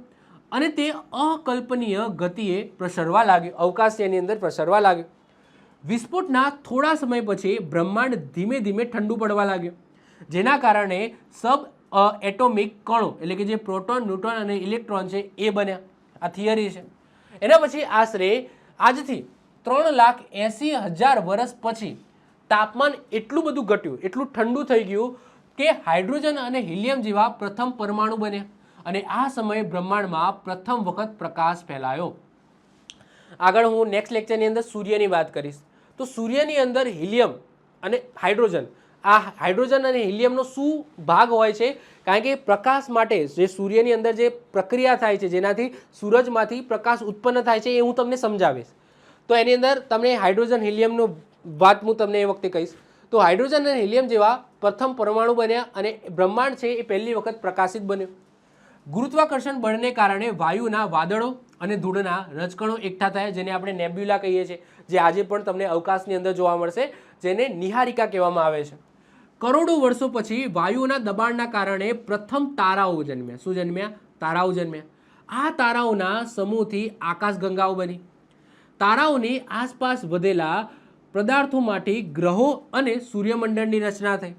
અને તે અકલ્પનીય ગતિએ પ્રસરવા લાગ્યો, અવકાશ એની અંદર પ્રસરવા લાગ્યો. વિસ્ફોટના થોડા સમય પછી બ્રહ્માંડ ધીમે ધીમે ઠંડુ પડવા લાગ્યો, જેના કારણે સબ એટોમિક કણો એટલે કે જે પ્રોટોન, ન્યુટ્રોન અને ઇલેક્ટ્રોન છે એ બન્યા. આ થિયરી છે. એના પછી આશરે આજથી 3,80,000 વર્ષ પછી તાપમાન એટલું બધું ઘટ્યું, એટલું ઠંડુ થઈ ગયું કે હાઇડ્રોજન અને હિલિયમ જેવા પ્રથમ પરમાણુ બન્યા અને આ સમયે બ્રહ્માંડમાં પ્રથમ વખત પ્રકાશ ફેલાયો. આગળ હું નેક્સ્ટ લેક્ચરની અંદર સૂર્યની વાત કરીશ. તો સૂર્યની અંદર હિલિયમ અને હાઇડ્રોજન, આ હાઇડ્રોજન અને હિલિયમનો શું ભાગ હોય છે? કારણ કે પ્રકાશ માટે જે સૂર્યની અંદર જે પ્રક્રિયા થાય છે, જેનાથી સૂરજમાંથી પ્રકાશ ઉત્પન્ન થાય છે, એ હું તમને સમજાવીશ. તો એની અંદર તમને હાઇડ્રોજન, હિલિયમનો વાત હું તમને એ વખતે કહીશ. તો હાઇડ્રોજન અને હિલિયમ જેવા પ્રથમ પરમાણુ બન્યા અને બ્રહ્માંડ છે એ પહેલી વખત પ્રકાશિત બન્યું. ગુરુત્વાકર્ષણ બળને કારણે વાયુના વાદળો અને ધૂળના રજકણો એકઠા થયા, જેને આપણે નેબ્યુલા કહીએ છીએ, જે આજે પણ તમને અવકાશની અંદર જોવા મળશે, જેને નિહારિકા કહેવામાં આવે છે. કરોડો વર્ષો પછી વાયુના દબાણના કારણે પ્રથમ તારાઓ જન્મ્યા. શું જન્મ્યા? તારાઓ જન્મ્યા. આ તારાઓના સમૂહથી આકાશગંગાઓ બની. તારાઓની આસપાસ વધેલા પદાર્થો માટે ગ્રહો અને સૂર્યમંડળની રચના થઈ.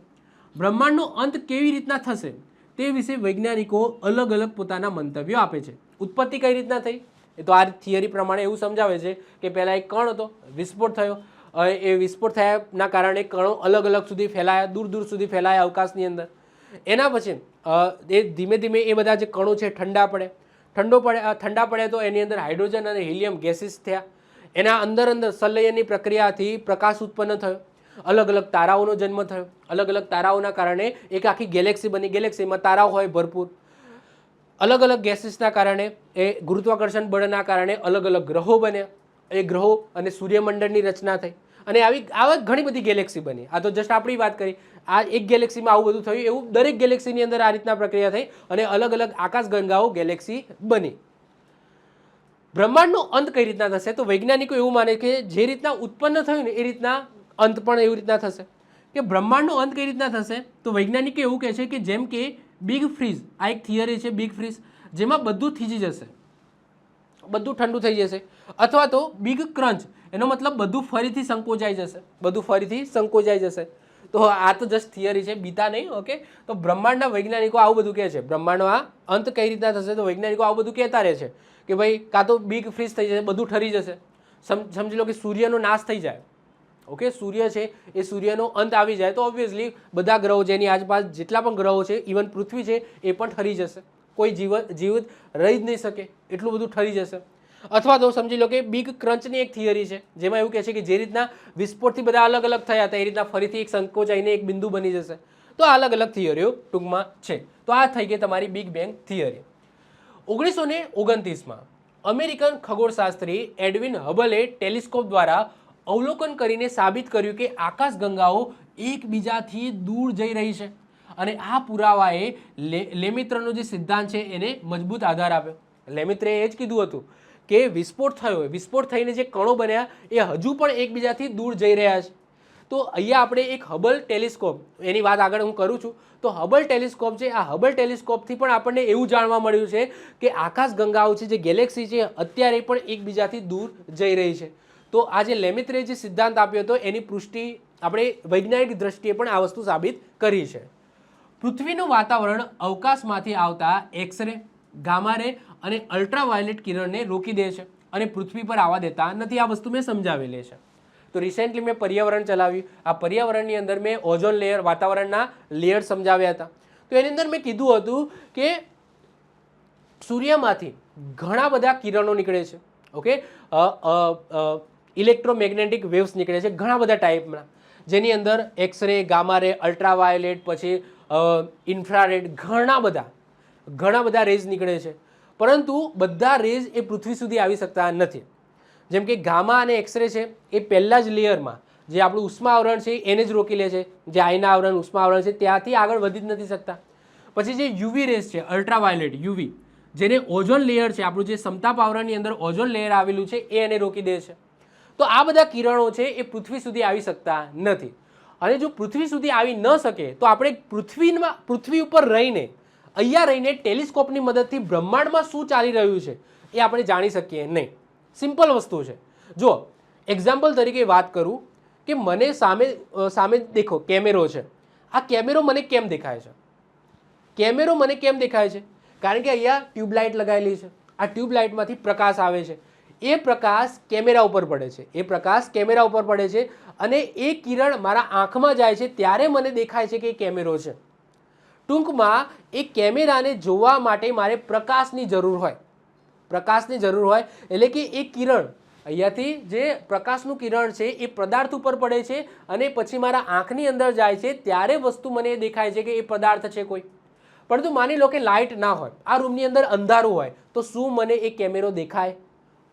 બ્રહ્માંડનો અંત કેવી રીતના થશે તે વિશે વૈજ્ઞાનિકો અલગ અલગ પોતાના મંતવ્યો આપે છે. ઉત્પત્તિ કઈ રીતના થઈ એ તો આ થિયરી પ્રમાણે એવું સમજાવે છે કે પહેલાં એક કણ હતો, વિસ્ફોટ થયો, એ વિસ્ફોટ થયાના કારણે કણો અલગ અલગ સુધી ફેલાયા, દૂર દૂર સુધી ફેલાયા અવકાશની અંદર. એના પછી એ ધીમે ધીમે એ બધા જે કણો છે ઠંડા પડ્યા તો એની અંદર હાઇડ્રોજન અને હિલિયમ ગેસીસ થયા. એના અંદર સંલયનની પ્રક્રિયાથી પ્રકાશ ઉત્પન્ન થયો, અલગ અલગ તારાઓનો જન્મ થયો. અલગ અલગ તારાઓના કારણે એક આખી ગેલેક્સી બની. ગેલેક્સીમાં તારાઓ હોય ભરપૂર. અલગ અલગ ગેસીસના કારણે એ ગુરુત્વાકર્ષણ બળના કારણે અલગ અલગ ગ્રહો બન્યા. એ ગ્રહો અને સૂર્યમંડળની રચના થઈ અને આવા ઘણી બધી ગેલેક્સી બની. આ તો જસ્ટ આપણી વાત કરી. આ એક ગેલેક્સીમાં આવું બધું થયું, એવું દરેક ગેલેક્સીની અંદર આ રીતના પ્રક્રિયા થઈ અને અલગ અલગ આકાશગંગાઓ ગેલેક્સી બની. બ્રહ્માંડનો અંત કઈ રીતના થશે તો વૈજ્ઞાનિકો એવું માને કે જે રીતના ઉત્પન્ન થયું ને એ રીતના અંત પણ એવી રીતના થશે. કે બ્રહ્માંડનો અંત કઈ રીતના થશે તો વૈજ્ઞાનિકો એવું કહે છે કે જેમ કે બિગ ફ્રીઝ, આ એક થિયરી છે બિગ ફ્રીઝ, જેમાં બધું થીજી જશે, બધું ઠંડુ થઈ જશે. અથવા તો બિગ ક્રંચ, એનો મતલબ બધું ફરીથી સંકોચાઈ જશે, બધું ફરીથી સંકોચાઈ જશે. તો આ તો જસ્ટ થિયરી છે, બીતા નહીં. ઓકે, તો બ્રહ્માંડના વૈજ્ઞાનિકો આવું બધું કહે છે. બ્રહ્માંડમાં અંત કઈ રીતના થશે તો વૈજ્ઞાનિકો આવું બધું કહેતા રહે છે કે ભાઈ કાં તો બિગ ફ્રીઝ થઈ જશે, બધું ઠરી જશે. સમજી લો કે સૂર્યનો નાશ થઈ જાય. ઓકે, સૂર્ય છે એ સૂર્યનો અંત આવી જાય તો ઓબ્વિયસલી બધા ગ્રહો જેની આસપાસ જેટલા પણ ગ્રહો છે, ઇવન પૃથ્વી છે એ પણ ઠરી જશે. કોઈ જીવિત રહી જ નહીં શકે, એટલું બધું ઠરી જશે. અથવા તો સમજી લો કે બિગ ક્રંચની એક થિયરી છે જેમાં એવું કહે છે કે જે રીતના વિસ્ફોટથી બધા અલગ અલગ થયા હતા એ રીતના ફરીથી એક સંકોચાઈને એક બિંદુ બની જશે. તો આ અલગ અલગ થિયરીઓ ટૂંકમાં છે. તો આ થઈ ગઈ તમારી બિગ બેંગ થિયરી. 1929માં અમેરિકન ખગોળશાસ્ત્રી એડવિન હબલે ટેલિસ્કોપ દ્વારા અવલોકન કરીને સાબિત કર્યું કે આકાશગંગાઓ એકબીજાથી દૂર જઈ રહી છે અને આ પુરાવાએ લેમિત્રનો જે સિદ્ધાંત છે એને મજબૂત આધાર આપ્યો. લેમિત્રે એ જ કીધું હતું કે વિસ્ફોટ થયો, વિસ્ફોટ થઈને જે કણો બન્યા એ હજુ પણ એકબીજાથી દૂર જઈ રહ્યા છે. તો અહીંયા આપણે એક હબલ ટેલિસ્કોપ, એની વાત આગળ હું કરું છું. તો હબલ ટેલિસ્કોપ છે, આ હબલ ટેલિસ્કોપથી પણ આપણને એવું જાણવા મળ્યું છે કે આકાશગંગાઓ છે, જે ગેલેક્સી છે, અત્યારે પણ એકબીજાથી દૂર જઈ રહી છે. તો આ જે લેમિત્રે જે સિદ્ધાંત આપ્યો હતો એની પુષ્ટિ આપણે વૈજ્ઞાનિક દ્રષ્ટિએ પણ આ વસ્તુ સાબિત કરી છે. પૃથ્વીનું વાતાવરણ અવકાશમાંથી આવતા એક્સરે, ગામા રે અને અલ્ટ્રાવાયોલેટ કિરણને રોકી દે છે અને પૃથ્વી પર આવવા દેતા નથી. આ વસ્તુ મેં સમજાવેલી છે. તો રિસેન્ટલી મેં પર્યાવરણ ચલાવ્યું. આ પર્યાવરણની અંદર મેં ઓઝોન લેયર, વાતાવરણના લેયર સમજાવ્યા હતા. તો એની અંદર મેં કીધું હતું કે સૂર્યમાંથી ઘણા બધા કિરણો નીકળે છે. ઓકે, ઇલેક્ટ્રોમેગ્નેટિક વેવ્સ નીકળે છે ઘણા બધા ટાઈપના, જેની અંદર એક્સરે, ગામા રે, અલ્ટ્રાવાયોલેટ, પછી ઇન્ફ્રારેડ, ઘણા બધા રેઝ નીકળે છે. પરંતુ બધા રેઝ એ પૃથ્વી સુધી આવી શકતા નથી. જેમ કે ગામા અને એક્સરે છે એ પહેલા જ લેયરમાં જે આપણું ઉષ્મા આવરણ છે એને જ રોકી લે છે, જે આયના આવરણ, ઉષ્મા આવરણ છે ત્યાંથી આગળ વધી જ નથી શકતા. પછી જે યુવી રેઝ છે, અલ્ટ્રાવાયોલેટ યુવી, જેને ઓઝોન લેયર છે, આપણું જે સમતાપ આવરણની અંદર ઓઝોન લેયર આવેલું છે એ એને રોકી દે છે. તો આ બધા કિરણો છે એ પૃથ્વી સુધી આવી શકતા નથી. અને જો પૃથ્વી સુધી આવી ન શકે તો આપણે પૃથ્વી ઉપર રહીને, અહીંયા રહીને ટેલિસ્કોપની મદદથી બ્રહ્માંડમાં શું ચાલી રહ્યું છે એ આપણે જાણી શકીએ નહીં. સિમ્પલ વસ્તુ છે. જો એક્ઝામ્પલ તરીકે વાત કરું કે મને સામે દેખો કેમેરો છે. આ કેમેરો મને કેમ દેખાય છે? કેમેરો મને કેમ દેખાય છે? કારણ કે અહીંયા ટ્યુબલાઇટ લગાવેલી છે. આ ટ્યુબલાઇટમાંથી પ્રકાશ આવે છે. એ પ્રકાશ કેમેરા ઉપર પડે છે અને એ કિરણ મારા આંખમાં જાય છે ત્યારે મને દેખાય છે કે એ કેમેરો છે. ટૂંકમાં એ કેમેરાને જોવા માટે મારે પ્રકાશની જરૂર હોય. એટલે કે એ કિરણ અહીંયાથી જે પ્રકાશનું કિરણ છે એ પદાર્થ ઉપર પડે છે અને પછી મારા આંખની અંદર જાય છે ત્યારે વસ્તુ મને દેખાય છે કે એ પદાર્થ છે કોઈ. પરંતુ માની લો કે લાઇટ ના હોય, આ રૂમની અંદર અંધારું હોય, તો શું મને એ કેમેરો દેખાય?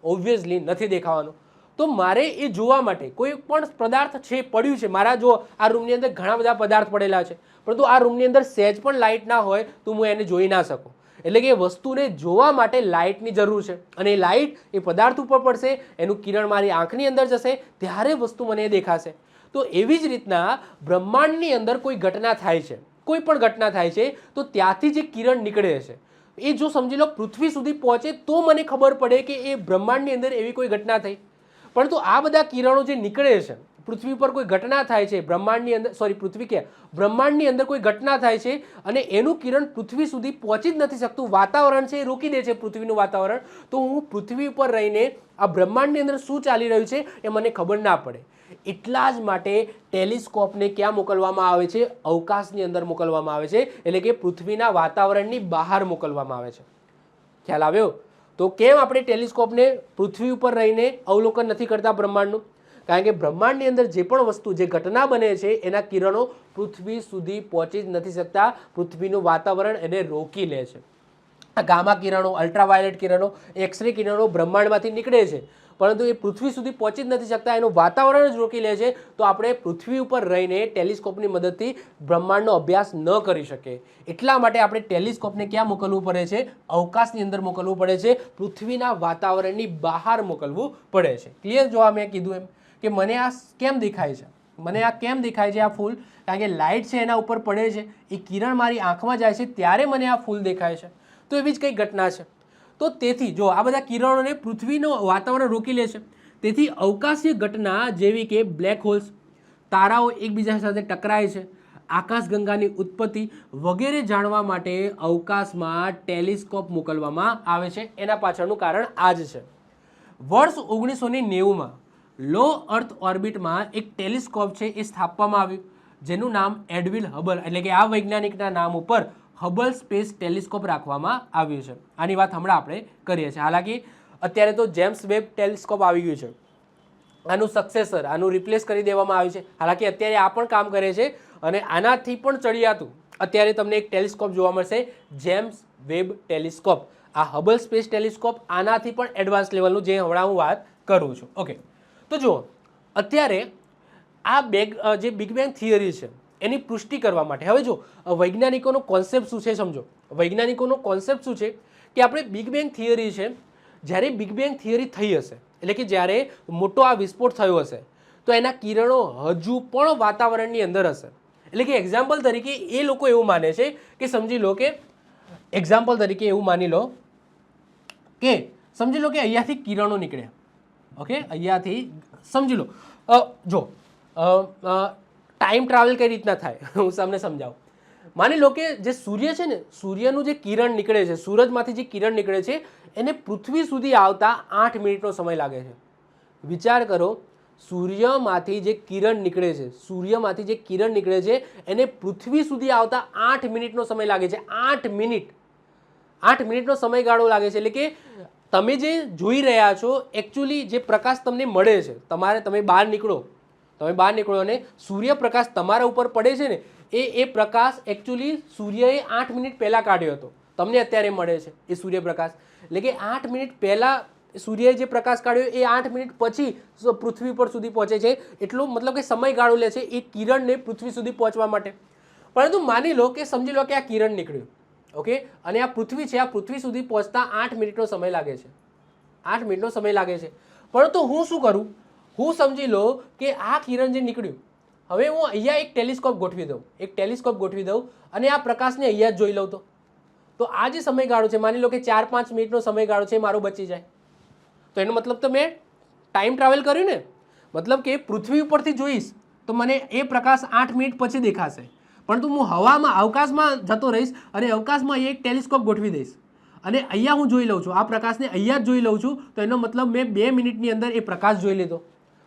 ઓબ્વિયસલી નથી દેખાવાનો. તો મારે એ જોવા માટે કોઈ પણ પદાર્થ છે પડ્યું છે, મારા જો આ રૂમની અંદર ઘણા બધા પદાર્થ પડેલા છે, પરંતુ આ રૂમની અંદર સહેજ પણ લાઇટ ના હોય તો હું એને જોઈ ના શકું. એટલે કે એ વસ્તુને જોવા માટે લાઇટની જરૂર છે અને એ લાઇટ એ પદાર્થ ઉપર પડશે, એનું કિરણ મારી આંખની અંદર જશે ત્યારે વસ્તુ મને દેખાશે. તો એવી જ રીતના બ્રહ્માંડની અંદર કોઈ ઘટના થાય છે, કોઈ પણ ઘટના થાય છે તો ત્યાંથી જે કિરણ નીકળે છે એ જો સમજી લો પૃથ્વી સુધી પહોંચે તો મને ખબર પડે કે એ બ્રહ્માંડની અંદર એવી કોઈ ઘટના થઈ. પરંતુ આ બધા કિરણો જે નીકળે છે પૃથ્વી પર કોઈ ઘટના થાય છે, બ્રહ્માંડની અંદર પૃથ્વી કે બ્રહ્માંડની અંદર કોઈ ઘટના થાય છે અને એનું કિરણ પૃથ્વી સુધી પહોંચી જ નથી શકતું, વાતાવરણ છે એ રોકી દે છે પૃથ્વીનું વાતાવરણ, તો હું પૃથ્વી ઉપર રહીને આ બ્રહ્માંડની અંદર શું ચાલી રહ્યું છે એ મને ખબર ના પડે. એટલા જ માટે ટેલિસ્કોપને ક્યાં મોકલવામાં આવે છે? અવકાશની અંદર મોકલવામાં આવે છે, એટલે કે પૃથ્વીના વાતાવરણની બહાર મોકલવામાં આવે છે. ખ્યાલ આવ્યો? તો કેમ આપણે ટેલિસ્કોપને પૃથ્વી ઉપર રહીને અવલોકન નથી કરતા બ્રહ્માંડનું? કારણ કે બ્રહ્માંડની અંદર જે પણ વસ્તુ, જે ઘટના બને છે એના કિરણો પૃથ્વી સુધી પહોંચી જ નથી શકતા, પૃથ્વીનું વાતાવરણ એને રોકી લે છે. આ ગામા કિરણો, અલ્ટ્રાવાયોલેટ કિરણો, એક્સરે કિરણો બ્રહ્માંડમાંથી નીકળે છે, પરંતુ એ પૃથ્વી સુધી પહોંચી જ નથી શકતા, એનું વાતાવરણ જ રોકી લે છે. તો આપણે પૃથ્વી ઉપર રહીને ટેલિસ્કોપની મદદથી બ્રહ્માંડનો અભ્યાસ ન કરી શકીએ. એટલા માટે આપણે ટેલિસ્કોપને ક્યાં મોકલવું પડે છે? અવકાશની અંદર મોકલવું પડે છે, પૃથ્વીના વાતાવરણની બહાર મોકલવું પડે છે. ક્લિયર? જો આ મેં કીધું એમ કે મને આ કેમ દેખાય છે, મને આ કેમ દેખાય છે આ ફૂલ? કારણ કે લાઇટ છે એના ઉપર પડે છે, એ કિરણ મારી આંખમાં જાય છે ત્યારે મને આ ફૂલ દેખાય છે. તો એવી જ કંઈ ઘટના છે. તો તેથી જો આ બધા કિરણોને પૃથ્વીનું વાતાવરણ રોકી લે છે, તેથી અવકાશીય ઘટના જેવી કે બ્લેક હોલ્સ, તારાઓ એકબીજા સાથે ટકરાય છે, આકાશગંગાની ઉત્પત્તિ વગેરે જાણવા માટે અવકાશમાં ટેલિસ્કોપ મોકલવામાં આવે છે. એના પાછળનું કારણ આ જ છે. વર્ષ 1990માં લો અર્થ ઓર્બિટમાં એક ટેલિસ્કોપ છે એ સ્થાપવામાં આવ્યું, જેનું નામ એડવિન હબલ, એટલે કે આ વૈજ્ઞાનિકના નામ ઉપર હબલ સ્પેસ ટેલિસ્કોપ રાખવામાં આવ્યું છે. આની વાત હમણાં આપણે કરીએ છીએ. હાલાકી અત્યારે તો જેમ્સ વેબ ટેલિસ્કોપ આવી ગયું છે, આનું સક્સેસર, આનું રિપ્લેસ કરી દેવામાં આવ્યું છે. હાલાકી અત્યારે આ પણ કામ કરે છે અને આનાથી પણ ચડિયાતું અત્યારે તમને એક ટેલિસ્કોપ જોવા મળશે, જેમ્સ વેબ ટેલિસ્કોપ. આ હબલ સ્પેસ ટેલિસ્કોપ આનાથી પણ એડવાન્સ લેવલનું, જે હમણાં હું વાત કરું છું. ઓકે, તો જુઓ અત્યારે આ જે બિગ બેંગ થિયરી છે એની પુષ્ટિ કરવા માટે હવે જો વૈજ્ઞાનિકોનો કોન્સેપ્ટ શું છે સમજો. વૈજ્ઞાનિકોનો કોન્સેપ્ટ શું છે કે આપણે બિગ બેંગ થિયરી છે, જ્યારે બિગ બેંગ થિયરી થઈ હશે, એટલે કે જ્યારે મોટો આ વિસ્ફોટ થયો હશે, તો એના કિરણો હજુ પણ વાતાવરણની અંદર હશે. એટલે કે એક્ઝામ્પલ તરીકે એ લોકો એવું માને છે કે સમજી લો કે એક્ઝામ્પલ તરીકે એવું માની લો કે સમજી લો કે અહીંયાથી કિરણો નીકળ્યા. ઓકે, અહીંયાથી સમજી લો, જો ટાઈમ ટ્રાવેલ કઈ રીતના થાય હું તમને સમજાવું. માની લો કે જે સૂર્ય છે ને, સૂર્યનું જે કિરણ નીકળે છે, સૂરજમાંથી જે કિરણ નીકળે છે એને પૃથ્વી સુધી આવતા 8 મિનિટનો સમય લાગે છે. વિચાર કરો, સૂર્યમાંથી જે કિરણ નીકળે છે, સૂર્યમાંથી જે કિરણ નીકળે છે એને પૃથ્વી સુધી આવતા 8 મિનિટનો સમય લાગે છે. 8 મિનિટ, 8 મિનિટનો સમયગાળો લાગે છે. એટલે કે તમે જે જોઈ રહ્યા છો, એકચ્યુઅલી જે પ્રકાશ તમને મળે છે, તમે બહાર નીકળો અને સૂર્યપ્રકાશ તમારા ઉપર પડે છે ને, એ પ્રકાશ એકચ્યુઅલી સૂર્યએ 8 મિનિટ પહેલાં કાઢ્યો હતો, તમને અત્યારે મળે છે એ સૂર્યપ્રકાશ. એટલે કે 8 મિનિટ પહેલાં સૂર્યએ જે પ્રકાશ કાઢ્યો એ 8 મિનિટ પછી પૃથ્વી પર સુધી પહોંચે છે. એટલો મતલબ કે સમયગાળો લે છે એ કિરણને પૃથ્વી સુધી પહોંચવા માટે. પરંતુ માની લો કે સમજી લો કે આ કિરણ નીકળ્યું, ઓકે, અને આ પૃથ્વી છે, આ પૃથ્વી સુધી પહોંચતા 8 મિનિટનો સમય લાગે છે. 8 મિનિટનો સમય લાગે છે. પરંતુ હું શું કરું, હું સમજી લો કે આ કિરણ જે નીકળ્યું, હવે હું અહીંયા એક ટેલિસ્કોપ ગોઠવી દઉં અને આ પ્રકાશને અહીંયા જ જોઈ લઉં, તો આ જે સમયગાળો છે, માની લો કે 4-5 મિનિટનો સમયગાળો છે, મારો બચી જાય. તો એનો મતલબ તો મેં ટાઈમ ટ્રાવેલ કર્યું ને. મતલબ કે પૃથ્વી ઉપરથી જોઈશ તો મને એ પ્રકાશ 8 મિનિટ પછી દેખાશે, પરંતુ હું હવામાં, અવકાશમાં જતો રહીશ અને અવકાશમાં એક ટેલિસ્કોપ ગોઠવી દઈશ અને અહીંયા હું જોઈ લઉં છું, આ પ્રકાશને અહીંયા જ જોઈ લઉં છું, તો એનો મતલબ મેં 2 મિનિટની અંદર એ પ્રકાશ જોઈ લીધો.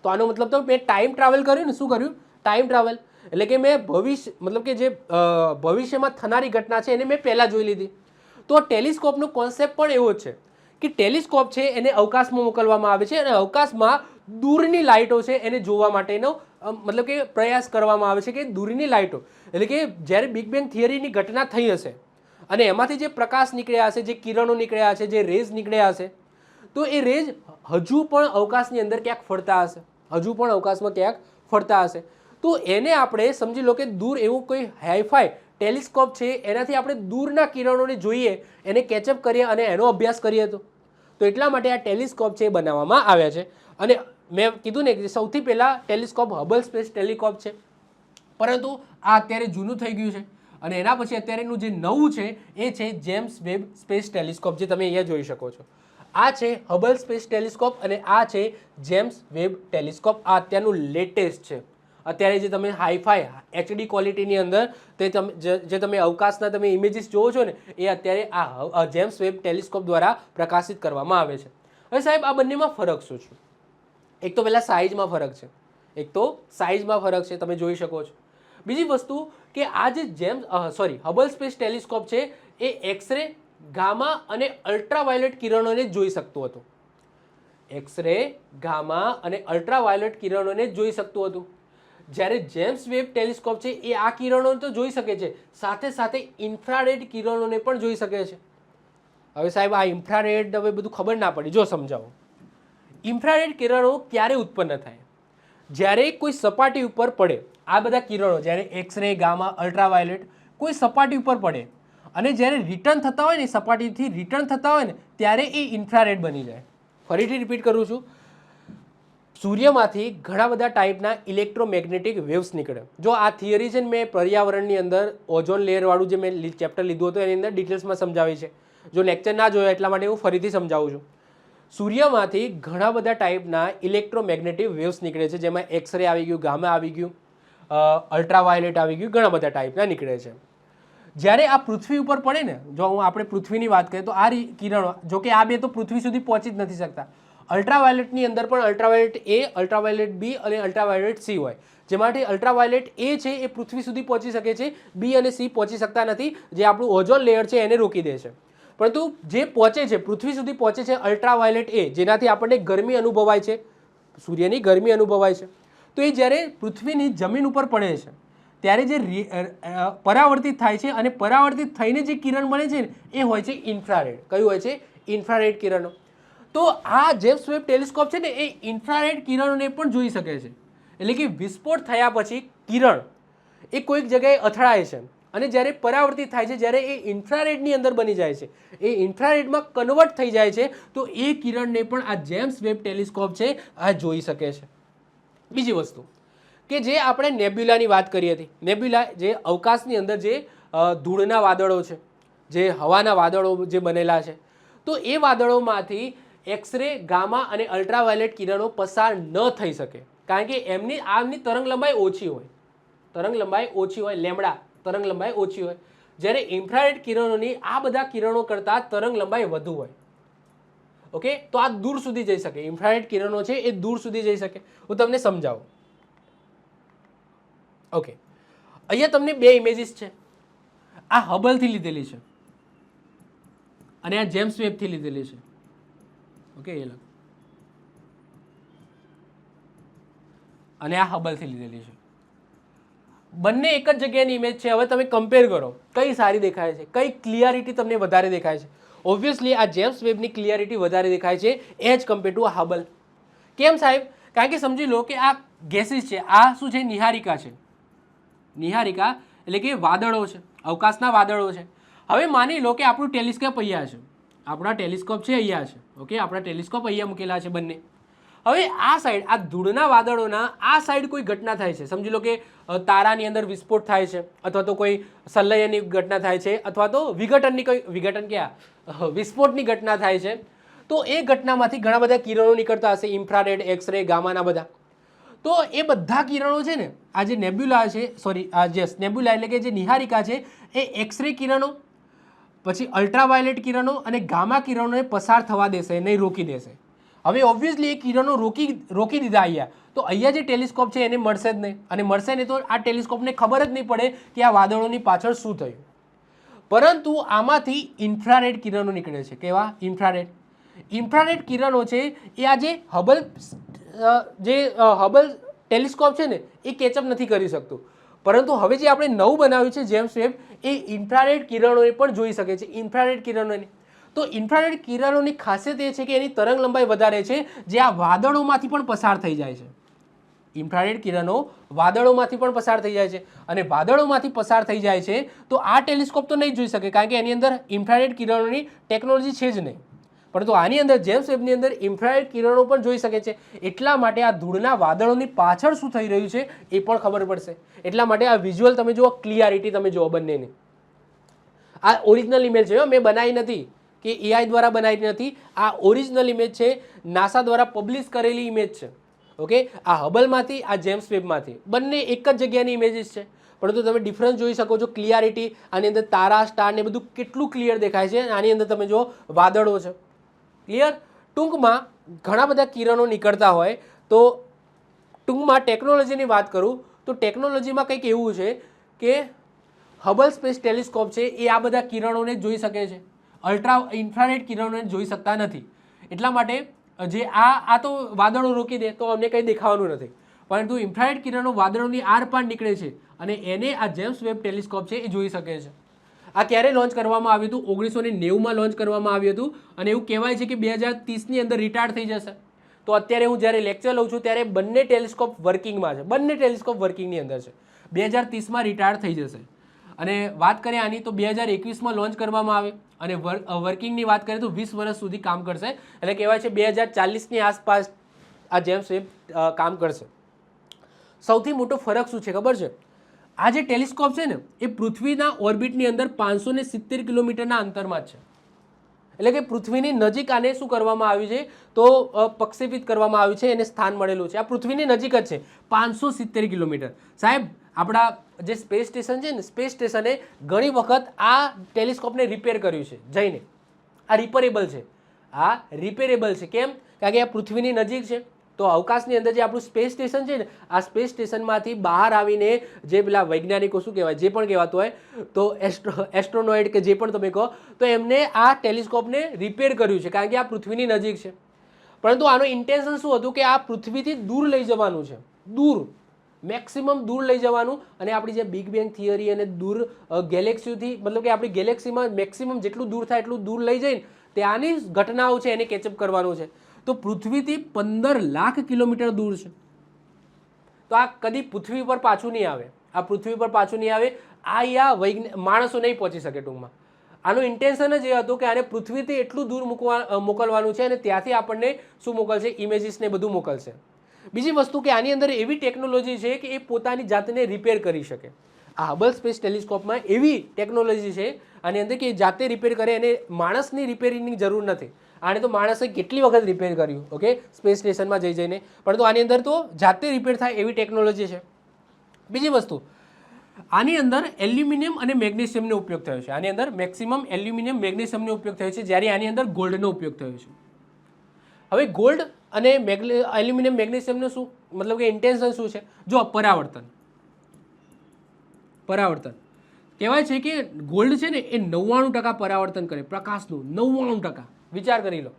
તો આનો મતલબ તો મેં ટાઈમ ટ્રાવેલ કર્યું ને. શું કર્યું? Time travel. એટલે કે મેં મતલબ કે જે ભવિષ્યમાં થનારી ઘટના છે એને મેં પહેલાં જોઈ લીધી. તો ટેલિસ્કોપનો કોન્સેપ્ટ પણ એવો જ છે કે ટેલિસ્કોપ છે એને અવકાશમાં મોકલવામાં આવે છે અને અવકાશમાં દૂરની લાઇટો છે એને જોવા માટેનો મતલબ કે પ્રયાસ કરવામાં આવે છે કે દૂરની લાઇટો, એટલે કે જ્યારે બિગ બેંગ થિયરીની ઘટના થઈ હશે અને એમાંથી જે પ્રકાશ નીકળ્યા હશે, જે કિરણો નીકળ્યા હશે, જે રેઝ નીકળ્યા હશે, તો એ રેઝ હજુ પણ અવકાશની અંદર ક્યાંક ફરતા હશે, તો એને આપણે સમજી લો કે દૂર એવું કોઈ હાઈફાઈ ટેલિસ્કોપ છે એનાથી આપણે દૂરના કિરણોને જોઈએ, એને કેચઅપ કરીએ અને એનો અભ્યાસ કરીએ. તો એટલા માટે આ ટેલિસ્કોપ છે એ બનાવવામાં આવ્યા છે. અને મેં કીધું ને કે સૌથી પહેલાં ટેલિસ્કોપ હબલ સ્પેસ ટેલિસ્કોપ છે, પરંતુ આ અત્યારે જૂનું થઈ ગયું છે અને એના પછી અત્યારેનું જે નવું છે એ છે જેમ્સ વેબ સ્પેસ ટેલિસ્કોપ, જે તમે અહીંયા જોઈ શકો છો. આ છે હબલ સ્પેસ ટેલિસ્કોપ અને આ છે જેમ્સ વેબ ટેલિસ્કોપ. આ અત્યારનું લેટેસ્ટ છે. અત્યારે જે તમે હાઈફાઈ HD ક્વોલિટીની અંદર જે તમે અવકાશના તમે ઇમેજીસ જોવો છો ને એ અત્યારે આ જેમ્સ વેબ ટેલિસ્કોપ દ્વારા પ્રકાશિત કરવામાં આવે છે. હવે સાહેબ આ બંનેમાં ફરક શું છે? એક તો પહેલાં સાઇઝમાં ફરક છે, તમે જોઈ શકો છો. બીજી વસ્તુ કે આ જે હબલ સ્પેસ ટેલિસ્કોપ છે એ એક્સરે, ગામા અને અલ્ટ્રાવાયોલેટ કિરણોને જોઈ શકતું હતું. એક્સરે, ગામા અને અલ્ટ્રાવાયોલેટ કિરણોને જોઈ શકતું હતું. જ્યારે જેમ્સ વેબ ટેલિસ્કોપ છે એ આ કિરણોને તો જોઈ શકે છે, સાથે સાથે ઇન્ફ્રારેડ કિરણોને પણ જોઈ શકે છે. હવે સાહેબ આ ઇન્ફ્રારેડ હવે બધું ખબર ના પડી, જો સમજાવો. ઇન્ફ્રારેડ કિરણો ક્યારે ઉત્પન્ન થાય? જ્યારે કોઈ સપાટી ઉપર પડે. આ બધા કિરણો જ્યારે એક્સરે, ગામા, અલ્ટ્રાવાયોલેટ કોઈ સપાટી ઉપર પડે અને જ્યારે રિટર્ન થતા હોય ને, સપાટીથી રિટર્ન થતા હોય ને, ત્યારે એ ઇન્ફ્રારેડ બની જાય. ફરીથી રિપીટ કરું છું, સૂર્યમાંથી ઘણા બધા ટાઈપના ઇલેક્ટ્રોમેગ્નેટિક વેવ્સ નીકળે. જો આ થિયરી છે ને મેં પર્યાવરણની અંદર ઓઝોન લેયરવાળું જે મેં ચેપ્ટર લીધું હતું એની અંદર ડિટેલ્સમાં સમજાવી છે. જો લેક્ચર ના જોયો એટલા માટે હું ફરીથી સમજાવું છું. સૂર્યમાંથી ઘણા બધા ટાઈપના ઇલેક્ટ્રોમેગ્નેટિક વેવ્સ નીકળે છે, જેમાં એક્સરે આવી ગયું, ગામા આવી ગયું, અલ્ટ્રાવાયોલેટ આવી ગયું, ઘણા બધા ટાઈપના નીકળે છે. જ્યારે આ પૃથ્વી ઉપર પડે ને, જો આપણે પૃથ્વીની વાત કરીએ તો આ કિરણો, જો કે આ બે તો પૃથ્વી સુધી પહોંચી જ નથી શકતા. અલ્ટ્રાવાયોલેટની અંદર પણ અલ્ટ્રાવાયોલેટ A, અલ્ટ્રાવાયોલેટ B અને અલ્ટ્રાવાયોલેટ C હોય, જેમાંથી અલ્ટ્રાવાયોલેટ A છે એ પૃથ્વી સુધી પહોંચી શકે છે, B અને C પહોંચી શકતા નથી, જે આપણું ઓઝોન લેયર છે એને રોકી દે છે. પરંતુ જે પહોંચે છે, પૃથ્વી સુધી પહોંચે છે અલ્ટ્રાવાયોલેટ A, જેનાથી આપણને ગરમી અનુભવાય છે, સૂર્યની ગરમી અનુભવાય છે. તો એ જ્યારે પૃથ્વીની જમીન ઉપર પડે છે ત્યારે જે પરાવર્તિત થાય છે અને પરાવર્તિત થઈને જે કિરણ બને છે ને એ હોય છે ઇન્ફ્રારેડ. કયું હોય છે? ઇન્ફ્રારેડ કિરણો. તો આ જેમ્સ વેબ ટેલિસ્કોપ છે ને એ ઇન્ફ્રારેડ કિરણોને પણ જોઈ શકે છે. એટલે કે વિસ્ફોટ થયા પછી કિરણ એ કોઈક જગ્યાએ અથડાય છે અને જ્યારે પરાવર્તિત થાય છે, જ્યારે એ ઇન્ફ્રારેડની અંદર બની જાય છે, એ ઇન્ફ્રારેડમાં કન્વર્ટ થઈ જાય છે, તો એ કિરણને પણ આ જેમ્સ વેબ ટેલિસ્કોપ છે આ જોઈ શકે છે. બીજી વસ્તુ કે જે આપણે નેબ્યુલાની વાત કરી હતી, નેબ્યુલા જે અવકાશની અંદર જે ધૂળના વાદળો છે, જે હવાના વાદળો જે બનેલા છે, તો એ વાદળોમાંથી એક્સરે, ગામા અને અલ્ટ્રાવાયોલેટ કિરણો પસાર ન થઈ શકે, કારણ કે આમની તરંગ લંબાઈ ઓછી હોય, લેમ્બડા તરંગ લંબાઈ ઓછી હોય. જ્યારે ઇન્ફ્રારેડ કિરણોની આ બધા કિરણો કરતાં તરંગ લંબાઈ વધુ હોય. ઓકે, તો આ દૂર સુધી જઈ શકે. ઇન્ફ્રારેડ કિરણો છે એ દૂર સુધી જઈ શકે. હું તમને સમજાવું. ઓકે, અહીંયા તમને બે ઇમેજીસ છે. આ હબલથી લીધેલી છે અને આ જેમ્સ વેબથી લીધેલી છે. ઓકે, એ લખ અને આ હબલથી લીધેલી છે. બંને એક જ જગ્યાની ઇમેજ છે. હવે તમે કમ્પેર કરો, કઈ સારી દેખાય છે, કઈ ક્લિયરિટી તમને વધારે દેખાય છે. ઓબ્વિયસલી આ જેમ્સ વેબની ક્લિયરિટી વધારે દેખાય છે એઝ કમ્પેર ટુ આ હબલ. કેમ સાહેબ? કારણ કે સમજી લો કે આ ગેસીસ છે, આ શું છે? નિહારિકા છે. નિહારિકા એટલે કે વાદળો છે, અવકાશના વાદળો છે. હવે માની લો કે આપણું ટેલિસ્કોપ અહીંયા છે, આપણા ટેલિસ્કોપ છે અહીંયા છે. ઓકે, આપણા ટેલિસ્કોપ અહીંયા મૂકેલા છે બંને. હવે આ સાઈડ, આ ધૂળના વાદળોના આ સાઈડ કોઈ ઘટના થાય છે, સમજી લો કે તારાની અંદર વિસ્ફોટ થાય છે, અથવા તો કોઈ સંલયનની ઘટના થાય છે, અથવા તો વિસ્ફોટની ઘટના થાય છે, તો એ ઘટનામાંથી ઘણા બધા કિરણો નીકળતા હશે, ઇન્ફ્રારેડ, એક્સરે, ગામાના બધા. તો એ બધા કિરણો છે ને, આ જે નેબ્યુલા છે, નેબ્યુલા એટલે કે જે નિહારિકા છે, એ એક્સરે કિરણો, પછી અલ્ટ્રાવાયોલેટ કિરણો અને ગામા કિરણોને પસાર થવા દેશે નહીં, રોકી દેશે. હવે ઓબ્વિયસલી એ કિરણો રોકી દીધા અહીંયા, તો અહીંયા જે ટેલિસ્કોપ છે એને મળશે જ નહીં, અને મળશે નહીં તો આ ટેલિસ્કોપને ખબર જ નહીં પડે કે આ વાદળોની પાછળ શું થયું. પરંતુ આમાંથી ઇન્ફ્રારેડ કિરણો નીકળે છે. કેવા? ઇન્ફ્રારેડ કિરણો છે એ આ જે હબલ ટેલિસ્કોપ છે ને એ કેચઅપ નથી કરી શકતું. પરંતુ હવે જે આપણે નવું બનાવ્યું છે જેમ્સ વેબ, એ ઇન્ફ્રારેડ કિરણોને પણ જોઈ શકે છે. ઇન્ફ્રારેડ કિરણોને, તો ઇન્ફ્રારેડ કિરણોની ખાસિયત એ છે કે એની તરંગ લંબાઈ વધારે છે, જે આ વાદળોમાંથી પણ પસાર થઈ જાય છે. ઇન્ફ્રારેડ કિરણો વાદળોમાંથી પણ પસાર થઈ જાય છે, અને વાદળોમાંથી પસાર થઈ જાય છે તો આ ટેલિસ્કોપ તો નહીં જોઈ શકે, કારણ કે એની અંદર ઇન્ફ્રારેડ કિરણોની ટેકનોલોજી છે જ નહીં. પરંતુ આની અંદર જેમ્સ વેબની અંદર ઇન્ફ્રારેડ કિરણો પણ જોઈ શકે છે. એટલા માટે આ ધૂળના વાદળોની પાછળ શું થઈ રહ્યું છે એ પણ ખબર પડશે. એટલા માટે આ વિઝ્યુઅલ તમે જુઓ, ક્લિયરિટી તમે જુઓ બંનેની. આ ઓરિજિનલ ઇમેજ છે, મેં બનાવી નથી, કે એઆઈ દ્વારા બનાવેલી નથી, આ ઓરિજિનલ ઇમેજ છે, નાસા દ્વારા પબ્લિશ કરેલી ઇમેજ છે. ઓકે, આ હબલમાંથી, આ જેમ્સ વેબમાંથી, બંને એક જ જગ્યાની ઇમેજીસ છે, પરંતુ તમે ડિફરન્સ જોઈ શકો છો. ક્લિયરિટી, આની અંદર તારા, સ્ટાર ને બધું કેટલું ક્લિયર દેખાય છે. આની અંદર તમે જો વાદળો છે. ક્લિયર? ટૂંકમાં ઘણા બધા કિરણો નીકળતા હોય તો ટૂંકમાં ટેકનોલોજીની વાત કરું તો ટેકનોલોજીમાં કંઈક એવું છે કે હબલ સ્પેસ ટેલિસ્કોપ છે એ આ બધા કિરણોને જોઈ શકે છે, અલ્ટ્રા ઇન્ફ્રારેડ કિરણોને જોઈ શકતા નથી. એટલા માટે જે આ તો વાદળો રોકી દે તો અમને કંઈ દેખાવાનું નથી, પરંતુ ઇન્ફ્રારેડ કિરણો વાદળોની આરપાર નીકળે છે અને એને આ જેમ્સ વેબ ટેલિસ્કોપ છે એ જોઈ શકે છે. આ ક્યારે લોન્ચ કરવામાં આવ્યું હતું? 1990માં લોન્ચ કરવામાં આવ્યું હતું અને એવું કહેવાય છે કે 2030ની અંદર રિટાયર થઈ જશે. તો અત્યારે હું જ્યારે લેક્ચર લઉં છું ત્યારે બંને ટેલિસ્કોપ વર્કિંગમાં છે, બંને ટેલિસ્કોપ વર્કિંગની અંદર છે. 2030માં રિટાયર થઈ જશે. અને વાત કરીએ આની તો 2021માં લોન્ચ કરવામાં આવે અને વર્કિંગની વાત કરીએ તો 20 વર્ષ સુધી કામ કરશે. એટલે કહેવાય છે 2040ની આસપાસ આ જેમ્સ વેબ કામ કરશે. સૌથી મોટો ફરક શું છે ખબર છે? આ જે ટેલિસ્કોપ છે ને એ પૃથ્વીના ઓર્બિટની અંદર 570 કિલોમીટરના અંતરમાં જ છે. એટલે કે પૃથ્વીની નજીક આને શું કરવામાં આવ્યું છે તો પ્રક્ષેપિત કરવામાં આવ્યું છે, એને સ્થાન મળેલું છે. આ પૃથ્વીની નજીક જ છે, 570 કિલોમીટર. સાહેબ, આપણા જે સ્પેસ સ્ટેશન છે ને, સ્પેસ સ્ટેશને ઘણી વખત આ ટેલિસ્કોપને રિપેર કર્યું છે જઈને. આ રિપેરેબલ છે, આ રિપેરેબલ છે. કેમ? કારણ કે આ પૃથ્વીની નજીક છે. તો અવકાશની અંદર જે આપણું સ્પેસ સ્ટેશન છે ને, આ સ્પેસ સ્ટેશનમાંથી બહાર આવીને જે પેલા વૈજ્ઞાનિકો શું કહેવાય, જે પણ કહેવાતું હોય તો એસ્ટ્રોનોઇડ કે જે પણ તમે કહો, તો એમને આ ટેલિસ્કોપને રિપેર કર્યું છે કારણ કે આ પૃથ્વીની નજીક છે. પરંતુ આનું ઇન્ટેન્શન શું હતું કે આ પૃથ્વીથી દૂર લઈ જવાનું છે, દૂર, મેક્સિમમ દૂર લઈ જવાનું. અને આપણી જે બિગ બેંગ થિયરી અને દૂર ગેલેક્સીથી, મતલબ કે આપણી ગેલેક્સીમાં મેક્સિમમ જેટલું દૂર થાય એટલું દૂર લઈ જઈને ત્યાંની ઘટનાઓ છે એને કેચઅપ કરવાનું છે. તો પૃથ્વીથી 15 લાખ કિલોમીટર દૂર છે. તો આ કદી પૃથ્વી પર પાછું નહીં આવે, આ પૃથ્વી પર પાછું નહીં આવે. આ માણસો નહીં પહોંચી શકે. ટૂંકમાં આનું ઇન્ટેન્શન જ એ હતું કે આને પૃથ્વીથી એટલું દૂર મોકલવાનું છે અને ત્યાંથી આપણને શું મોકલશે, ઇમેજીસને બધું મોકલશે. બીજી વસ્તુ કે આની અંદર એવી ટેકનોલોજી છે કે એ પોતાની જાતને રિપેર કરી શકે. આ હબલ સ્પેસ ટેલિસ્કોપમાં એવી ટેકનોલોજી છે આની અંદર કે જાતે રિપેર કરે, અને માણસની રિપેરિંગની જરૂર નથી. આને તો માણસે કેટલી વખત રિપેર કર્યું, ઓકે, સ્પેસ સ્ટેશનમાં જઈને, પરંતુ આની અંદર તો જાતે રિપેર થાય એવી ટેકનોલોજી છે. બીજી વસ્તુ, આની અંદર એલ્યુમિનિયમ અને મેગ્નેશિયમનો ઉપયોગ થયો છે. આની અંદર મેક્સિમમ એલ્યુમિનિયમ મેગ્નેશિયમનો ઉપયોગ થયો છે, જ્યારે આની અંદર ગોલ્ડનો ઉપયોગ થયો છે. હવે ગોલ્ડ અને એલ્યુમિનિયમ મેગ્નેશિયમનો શું મતલબ કે ઇન્ટેન્શન શું છે? જો પરાવર્તન કહેવાય છે કે ગોલ્ડ છે ને એ 99% પરાવર્તન કરે, પ્રકાશનું 99%. વિચાર કરી લો,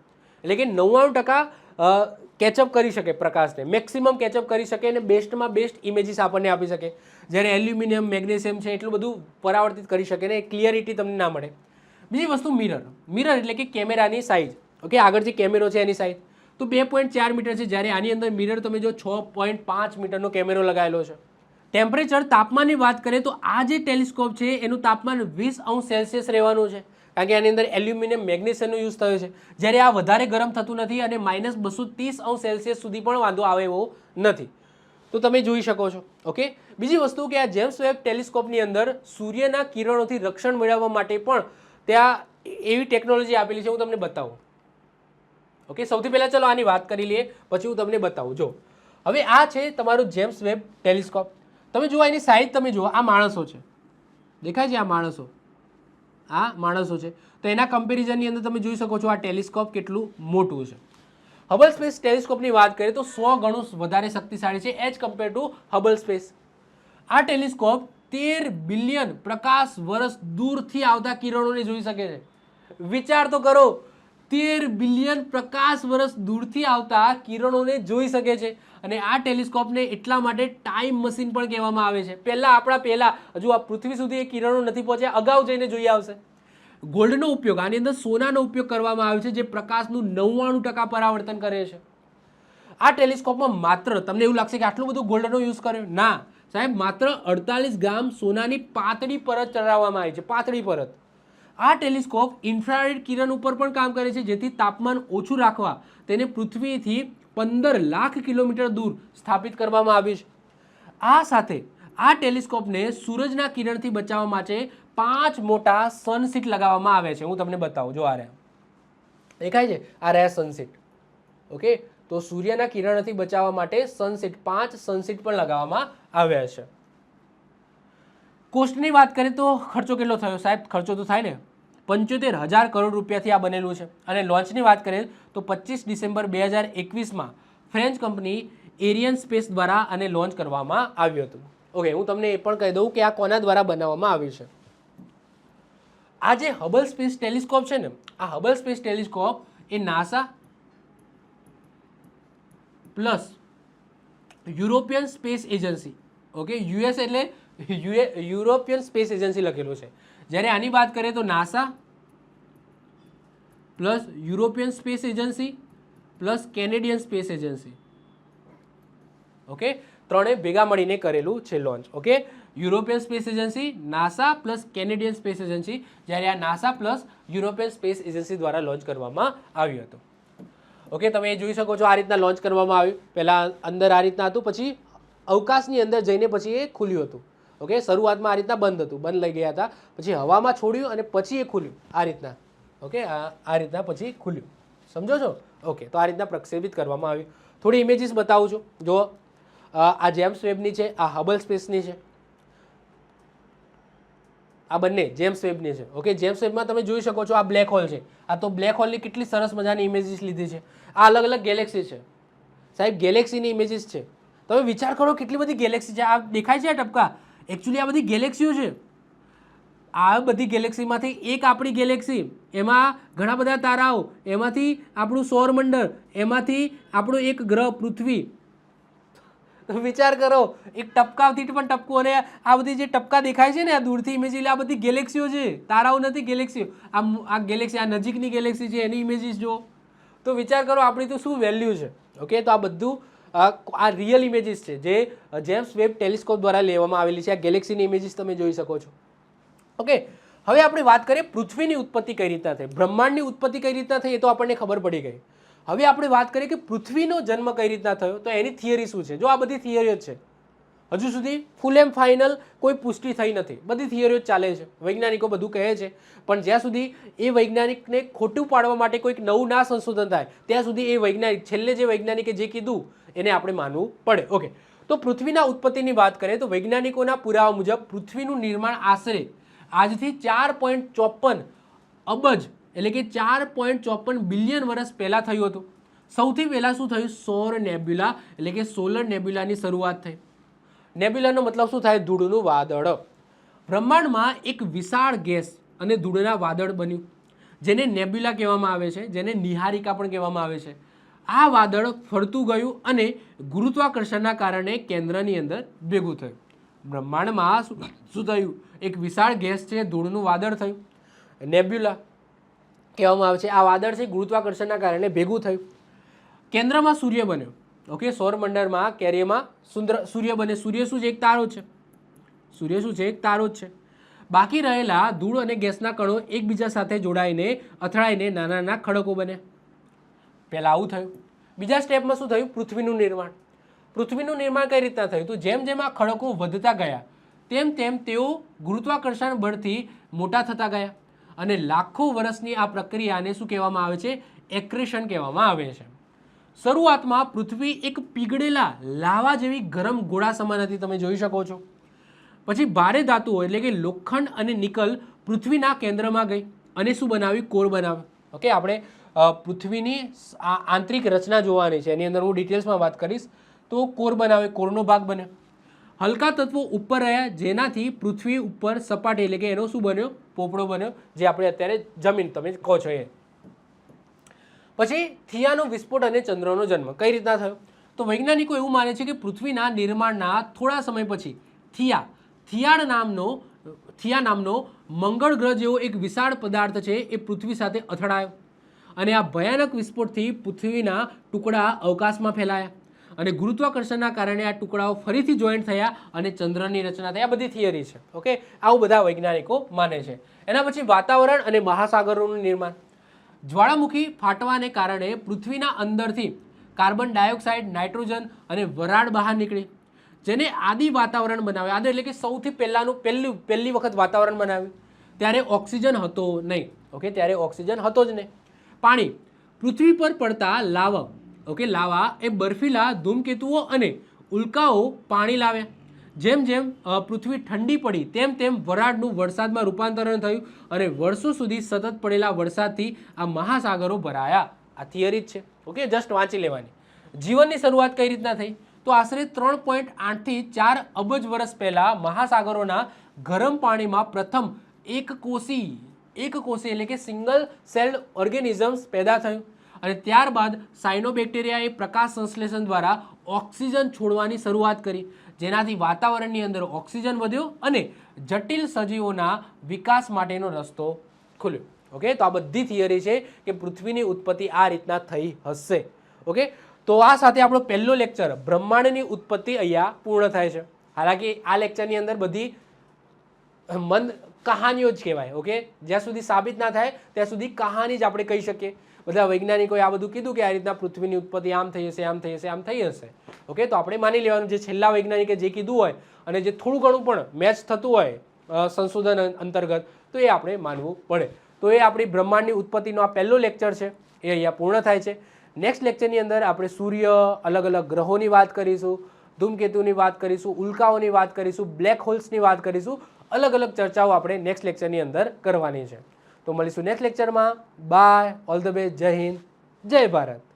એટલે કે 99% કેચઅપ કરી શકે પ્રકાશને, મેક્સિમમ કેચઅપ કરી શકે અને બેસ્ટમાં બેસ્ટ ઇમેજીસ આપણને આપી શકે. જ્યારે એલ્યુમિનિયમ મેગ્નેશિયમ છે એટલું બધું પરાવર્તિત કરી શકે ને ક્લિયરિટી તમને ના મળે. બીજી વસ્તુ મિરર એટલે કે કેમેરાની સાઇઝ. ઓકે, આગળ જે કેમેરો છે એની સાઇઝ તો 2.4 મીટર છે, જ્યારે આની અંદર મિરર તમે જો 6.5 મીટરનો કેમેરો લગાવેલો છે. ટેમ્પરેચર, તાપમાનની વાત કરીએ તો આ જે ટેલિસ્કોપ છે એનું તાપમાન 20°C રહેવાનું છે, કારણ કે આની અંદર એલ્યુમિનિયમ મેગ્નેશિયમનો યુઝ થયો છે. જ્યારે આ વધારે ગરમ થતું નથી અને -230°C સુધી પણ વાંધો આવે એવો નથી. તો તમે જોઈ શકો છો. ઓકે, બીજી વસ્તુ કે આ જેમ્સ વેબ ટેલિસ્કોપની અંદર સૂર્યના કિરણોથી રક્ષણ મેળવવા માટે પણ ત્યાં એવી ટેકનોલોજી આપેલી છે, હું તમને બતાવું. ઓકે, સૌથી પહેલાં ચલો આની વાત કરી લઈએ, પછી હું તમને બતાવું. જો હવે આ છે તમારું જેમ્સ વેબ ટેલિસ્કોપ. તમે જુઓ એની સાઇઝ, તમે જુઓ આ માણસો છે, દેખાય છે? આ માણસો છે. તો એના કમ્પેરિઝનની અંદર તમે જોઈ શકો છો આ ટેલિસ્કોપ કેટલું મોટું છે. હબલ સ્પેસ ટેલિસ્કોપની વાત કરીએ તો 100 ગણું વધારે શક્તિશાળી છે as compare to Hubble space. આ ટેલિસ્કોપ 13 બિલિયન પ્રકાશ વર્ષ દૂરથી આવતા કિરણોને જોઈ શકે છે. વિચાર તો કરો, 13 બિલિયન પ્રકાશ વર્ષ દૂરથી આવતા કિરણોને જોઈ શકે છે. અને આ ટેલિસ્કોપને એટલા માટે ટાઈમ મશીન પણ કહેવામાં આવે છે. પહેલા હજુ આ પૃથ્વી સુધી એ કિરણો નથી પહોંચ્યા, અગાઉ જઈને જોઈ આવશે. ગોલ્ડનો ઉપયોગ, આની અંદર સોનાનો ઉપયોગ કરવામાં આવ્યો છે, જે પ્રકાશનું 99% પરાવર્તન કરે છે. આ ટેલિસ્કોપમાં માત્ર, તમને એવું લાગશે કે આટલું બધું ગોલ્ડનો યુઝ કર્યો, ના સાહેબ, માત્ર 48 ગ્રામ સોનાની પાતળી પરત ચડાવવામાં આવી છે, પાતળી પરત. આ ટેલિસ્કોપ ઇન્ફ્રારેડ કિરણ ઉપર પણ કામ કરે છે, જેથી તાપમાન ઓછું રાખવા તેને પૃથ્વીથી 15 લાખ કિલોમીટર દૂર સ્થાપિત કરવામાં આવ્યું છે. આ સાથે આ ટેલિસ્કોપને સૂરજના કિરણથી બચાવવા માટે 5 મોટા સનશીટ લગાવવામાં આવે છે. હું તમને બતાવું, જો આ રહ્યા દેખાય છે આ રહ્યા સનસીટ. ઓકે, તો સૂર્યના કિરણોથી બચાવવા માટે સનસીટ 5 સનસીટ પણ લગાવવામાં આવ્યા છે. કોસ્ટની વાત કરીએ તો ખર્ચો કેટલો થયો સાહેબ? ખર્ચો તો થાય ને, 75,000 કરોડ રૂપિયાથી આ બનેલું છે. અને લોન્ચની વાત કરીએ તો 25 ડિસેમ્બર 2021માં ફ્રેન્ચ કંપની એરિયન સ્પેસ દ્વારા આને લોન્ચ કરવામાં આવ્યું હતું. ઓકે, હું તમને એ પણ કહી દઉં કે આ કોના દ્વારા બનાવવામાં આવ્યું છે. આ જે હબલ સ્પેસ ટેલિસ્કોપ છે ને, આ હબલ સ્પેસ ટેલિસ્કોપ એ NASA plus European space agency, okay, US એટલે યુરોપિયન સ્પેસ એજન્સી લખેલું છે. જ્યારે આની વાત કરીએ તો NASA plus European space agency plus Canadian space agency, okay, ત્રણે ભેગા મળીને કરેલું છે launch. Okay, European space agency, NASA plus Canadian space agency, જ્યારે આ NASA plus European space agency દ્વારા લોન્ચ કરવામાં આવ્યું હતું. ઓકે, તમે જોઈ શકો છો આ રીતના લોન્ચ કરવામાં આવ્યું. પહેલાં અંદર આ રીતના હતું, પછી અવકાશની અંદર જઈને પછી એ ખુલ્યું હતું. ઓકે, શરૂઆતમાં આ રીતના બંધ હતું, બંધ લઈ ગયા હતા, પછી હવામાં છોડ્યું અને પછી એ ખુલ્યું આ રીતના. ઓકે, આ રીતના પછી ખુલ્યું, સમજો છો? ઓકે, તો આ રીતના પ્રક્ષેપિત કરવામાં આવ્યું. થોડી ઇમેજીસ બતાવું છું. જો આ જેમ્સ વેબની છે, આ હબલ સ્પેસની છે, આ બંને જેમ્સ વેબની છે. ઓકે, જેમ્સ વેબમાં તમે જોઈ શકો છો આ બ્લેક હોલ છે. આ તો બ્લેક હોલની કેટલી સરસ મજાની ઇમેજીસ લીધી છે. આ અલગ અલગ ગેલેક્સી છે સાહેબ, ગેલેક્સીની ઇમેજીસ છે. તમે વિચાર કરો કેટલી બધી ગેલેક્સી છે. આ દેખાય છે આ ટપકા, એકચ્યુઅલી આ બધી ગેલેક્સીઓ છે. આ બધી ગેલેક્સીમાંથી એક આપણી ગેલેક્સી, એમાં ઘણા બધા તારાઓ, એમાંથી આપણું સૌરમંડળ, એમાંથી આપણો એક ગ્રહ પૃથ્વી. વિચાર કરો, એક ટપકાથી પણ ટપકું, અને આ બધી જે ટપકા દેખાય છે ને આ દૂરથી ઇમેજ, આ બધી ગેલેક્સીઓ છે, તારાઓ નથી, ગેલેક્સીઓ. આ ગેલેક્સી, આ નજીકની ગેલેક્સી છે, એની ઇમેજીસ જો. તો વિચાર કરો આપણી તો શું વેલ્યુ છે. ઓકે, તો આ બધું આ રિયલ ઇમેજીસ છે જે જેમ્સ વેબ ટેલિસ્કોપ દ્વારા લેવામાં આવેલી છે. આ ગેલેક્સીની ઇમેજીસ તમે જોઈ શકો છો. ઓકે, હવે આપણે વાત કરીએ પૃથ્વીની ઉત્પત્તિ કઈ રીતના થઈ, બ્રહ્માંડની ઉત્પત્તિ કઈ રીતના થઈ, એ તો આપણને ખબર પડી ગઈ. હવે આપણે વાત કરીએ કે પૃથ્વીનો જન્મ કઈ રીતના થયો, તો એની થિયરી શું છે. જો આ બધી થિયરીઓ છે, હજુ સુધી ફૂલ એમ ફાઇનલ કોઈ પુષ્ટિ થઈ નથી, બધી થિયરીઓ ચાલે છે, વૈજ્ઞાનિકો બધું કહે છે, પણ જ્યાં સુધી એ વૈજ્ઞાનિકને ખોટું પાડવા માટે કોઈક નવું ના સંશોધન થાય ત્યાં સુધી એ વૈજ્ઞાનિક, છેલ્લે જે વૈજ્ઞાનિકે જે કીધું એને આપણે માનવું પડે. ઓકે, તો પૃથ્વીના ઉત્પત્તિની વાત કરીએ તો વૈજ્ઞાનિકોના પુરાવા મુજબ પૃથ્વીનું નિર્માણ આશરે આજથી 4.54 અબજ એટલે કે 4.54 બિલિયન વર્ષ પહેલાં થયું હતું. સૌથી પહેલાં શું થયું? સૌર નેબ્યુલા એટલે કે સોલર નેબ્યુલાની શરૂઆત થઈ. નેબ્યુલાનો મતલબ શું થાય? ધૂળનું વાદળ. બ્રહ્માંડમાં એક વિશાળ ગેસ અને ધૂળના વાદળ બન્યું, જેને નેબ્યુલા કહેવામાં આવે છે, જેને નિહારિકા પણ કહેવામાં આવે છે. આ વાદળ ફરતું ગયું અને ગુરુત્વાકર્ષણના કારણે કેન્દ્રની અંદર ભેગું થયું. બ્રહ્માંડમાં શું થયું? એક વિશાળ ગેસ છે, ધૂળનું વાદળ થયું, નેબ્યુલા કહેવામાં આવે છે. આ વાદળ છે ગુરુત્વાકર્ષણના કારણે ભેગું થયું. કેન્દ્રમાં સૂર્ય બન્યો. ઓકે, સૌરમંડળમાં કેન્દ્રમાં સૂર્ય બને. સૂર્ય શું છે? એક તારો છે. સૂર્ય શું છે? એક તારો જ છે. બાકી રહેલા ધૂળ અને ગેસના કણો એકબીજા સાથે જોડાઈને અથડાઈને નાના નાના ખડકો બને. પહેલાં આવું થયું. બીજા સ્ટેપમાં શું થયું? પૃથ્વીનું નિર્માણ. પૃથ્વીનું નિર્માણ કઈ રીતના થયું? તો જેમ જેમ આ ખડકો વધતા ગયા તેમ તેમ તેઓ ગુરુત્વાકર્ષણ બળથી મોટા થતા ગયા, અને લાખો વર્ષની આ પ્રક્રિયાને શું કહેવામાં આવે છે? એક્રેશન કહેવામાં આવે છે. શરૂઆતમાં પૃથ્વી એક પીગળેલા લાવા જેવી ગરમ ગોળા સમાન હતી, તમે જોઈ શકો છો. પછી ભારે ધાતુઓ એટલે કે લોખંડ અને નિકલ પૃથ્વીના કેન્દ્રમાં ગઈ અને શું બનાવ્યું? કોર બનાવ્યો. ઓકે, આપણે પૃથ્વીની આંતરિક રચના જોવાની છે, એની અંદર હું ડિટેલ્સમાં વાત કરીશ. તો કોર બનાવે, કોરનો ભાગ બન્યો. હલકા તત્વો ઉપર રહ્યા, જેનાથી પૃથ્વી ઉપર સપાટી એટલે કે એનો શું બન્યો? પોપડો બન્યો, જે આપણે અત્યારે જમીન તમે કહો છો એ. પછી થિયાનો વિસ્ફોટ અને ચંદ્રનો જન્મ કઈ રીતના થયો? તો વૈજ્ઞાનિકો એવું માને છે કે પૃથ્વીના નિર્માણના થોડા સમય પછી થિયા નામનો મંગળ ગ્રહ જેવો એક વિશાળ પદાર્થ છે એ પૃથ્વી સાથે અથડાયો, અને આ ભયાનક વિસ્ફોટથી પૃથ્વીના ટુકડા અવકાશમાં ફેલાયા, અને ગુરુત્વાકર્ષણના કારણે આ ટુકડાઓ ફરીથી જોઈન્ટ થયા અને ચંદ્રની રચના થઈ. આ બધી થિયરી છે. ઓકે, આવું બધા વૈજ્ઞાનિકો માને છે. એના પછી વાતાવરણ અને મહાસાગરોનું નિર્માણ. જ્વાળામુખી ફાટવાને કારણે પૃથ્વીના અંદરથી કાર્બન ડાયોક્સાઇડ, નાઇટ્રોજન અને વરાળ બહાર નીકળી, જેને આદિ વાતાવરણ બનાવ્યું. આદિ એટલે કે સૌથી પહેલી વખત વાતાવરણ બનાવ્યું. ત્યારે ઓક્સિજન હતો નહીં. ઓકે, ત્યારે ઓક્સિજન હતો જ નહીં. પાણી પૃથ્વી પર પડતા લાવા લાવા એ બર્ફીલા ધૂમકેતુઓ અને ઉલ્કાઓ પાણી લાવ્યા. જેમ જેમ પૃથ્વી ઠંડી પડી તેમ તેમ વરાળનું વરસાદમાં રૂપાંતરણ થયું અને વર્ષો સુધી સતત પડેલા વરસાદથી આ મહાસાગરો ભરાયા. આ થિયરી જ છે. ઓકે, જસ્ટ વાંચી લેવાની. જીવનની શરૂઆત કઈ રીતના થઈ? તો આશરે 3.8 થી 4 અબજ વર્ષ પહેલા મહાસાગરોના ગરમ પાણીમાં પ્રથમ એક કોષી એટલે કે સિંગલ સેલ્ડ ઓર્ગેનિઝમ્સ પેદા થયું અને ત્યારબાદ સાયનોબેક્ટેરિયાએ પ્રકાશ સંશ્લેષણ દ્વારા ઓક્સિજન છોડવાની શરૂઆત કરી, જેનાથી વાતાવરણની અંદર ઓક્સિજન વધ્યો અને જટિલ સજીવોના વિકાસ માટેનો રસ્તો ખુલ્યો. ઓકે, તો આ બધી થિયરી છે કે પૃથ્વીની ઉત્પત્તિ આ રીતના થઈ હશે. ઓકે, તો આ સાથે આપણો પહેલો લેક્ચર બ્રહ્માંડની ઉત્પત્તિ અહીંયા પૂર્ણ થાય છે. હાલાકી આ લેક્ચરની અંદર બધી મન કહાનીઓ જ કહેવાય. ઓકે, જ્યાં સુધી સાબિત ના થાય ત્યાં સુધી કહાની જ આપણે કહી શકીએ. બધા વૈજ્ઞાનિકોએ આ બધું કીધું કે આ રીતના પૃથ્વીની ઉત્પત્તિ આમ થઈ હશે, આમ થઈ હશે, આમ થઈ હશે. ઓકે, તો આપણે માની લેવાનું જે છેલ્લા વૈજ્ઞાનિકે જે કીધું હોય અને જે થોડું ઘણું પણ મેચ થતું હોય સંશોધન અંતર્ગત, તો એ આપણે માનવું પડે. તો એ આપણી બ્રહ્માંડની ઉત્પત્તિનો આ પહેલો લેક્ચર છે, એ અહીંયા પૂર્ણ થાય છે. નેક્સ્ટ લેક્ચરની અંદર આપણે સૂર્ય, અલગ અલગ ગ્રહોની વાત કરીશું, ધૂમકેતુની વાત કરીશું, ઉલ્કાઓની વાત કરીશું, બ્લેક હોલ્સની વાત કરીશું. અલગ અલગ ચર્ચાઓ આપણે નેક્સ્ટ લેક્ચરની અંદર કરવાની છે. તો મળીશું નેક્સ્ટ લેક્ચરમાં. બાય, ઓલ ધ બેસ્ટ, જય હિન્દ, જય ભારત.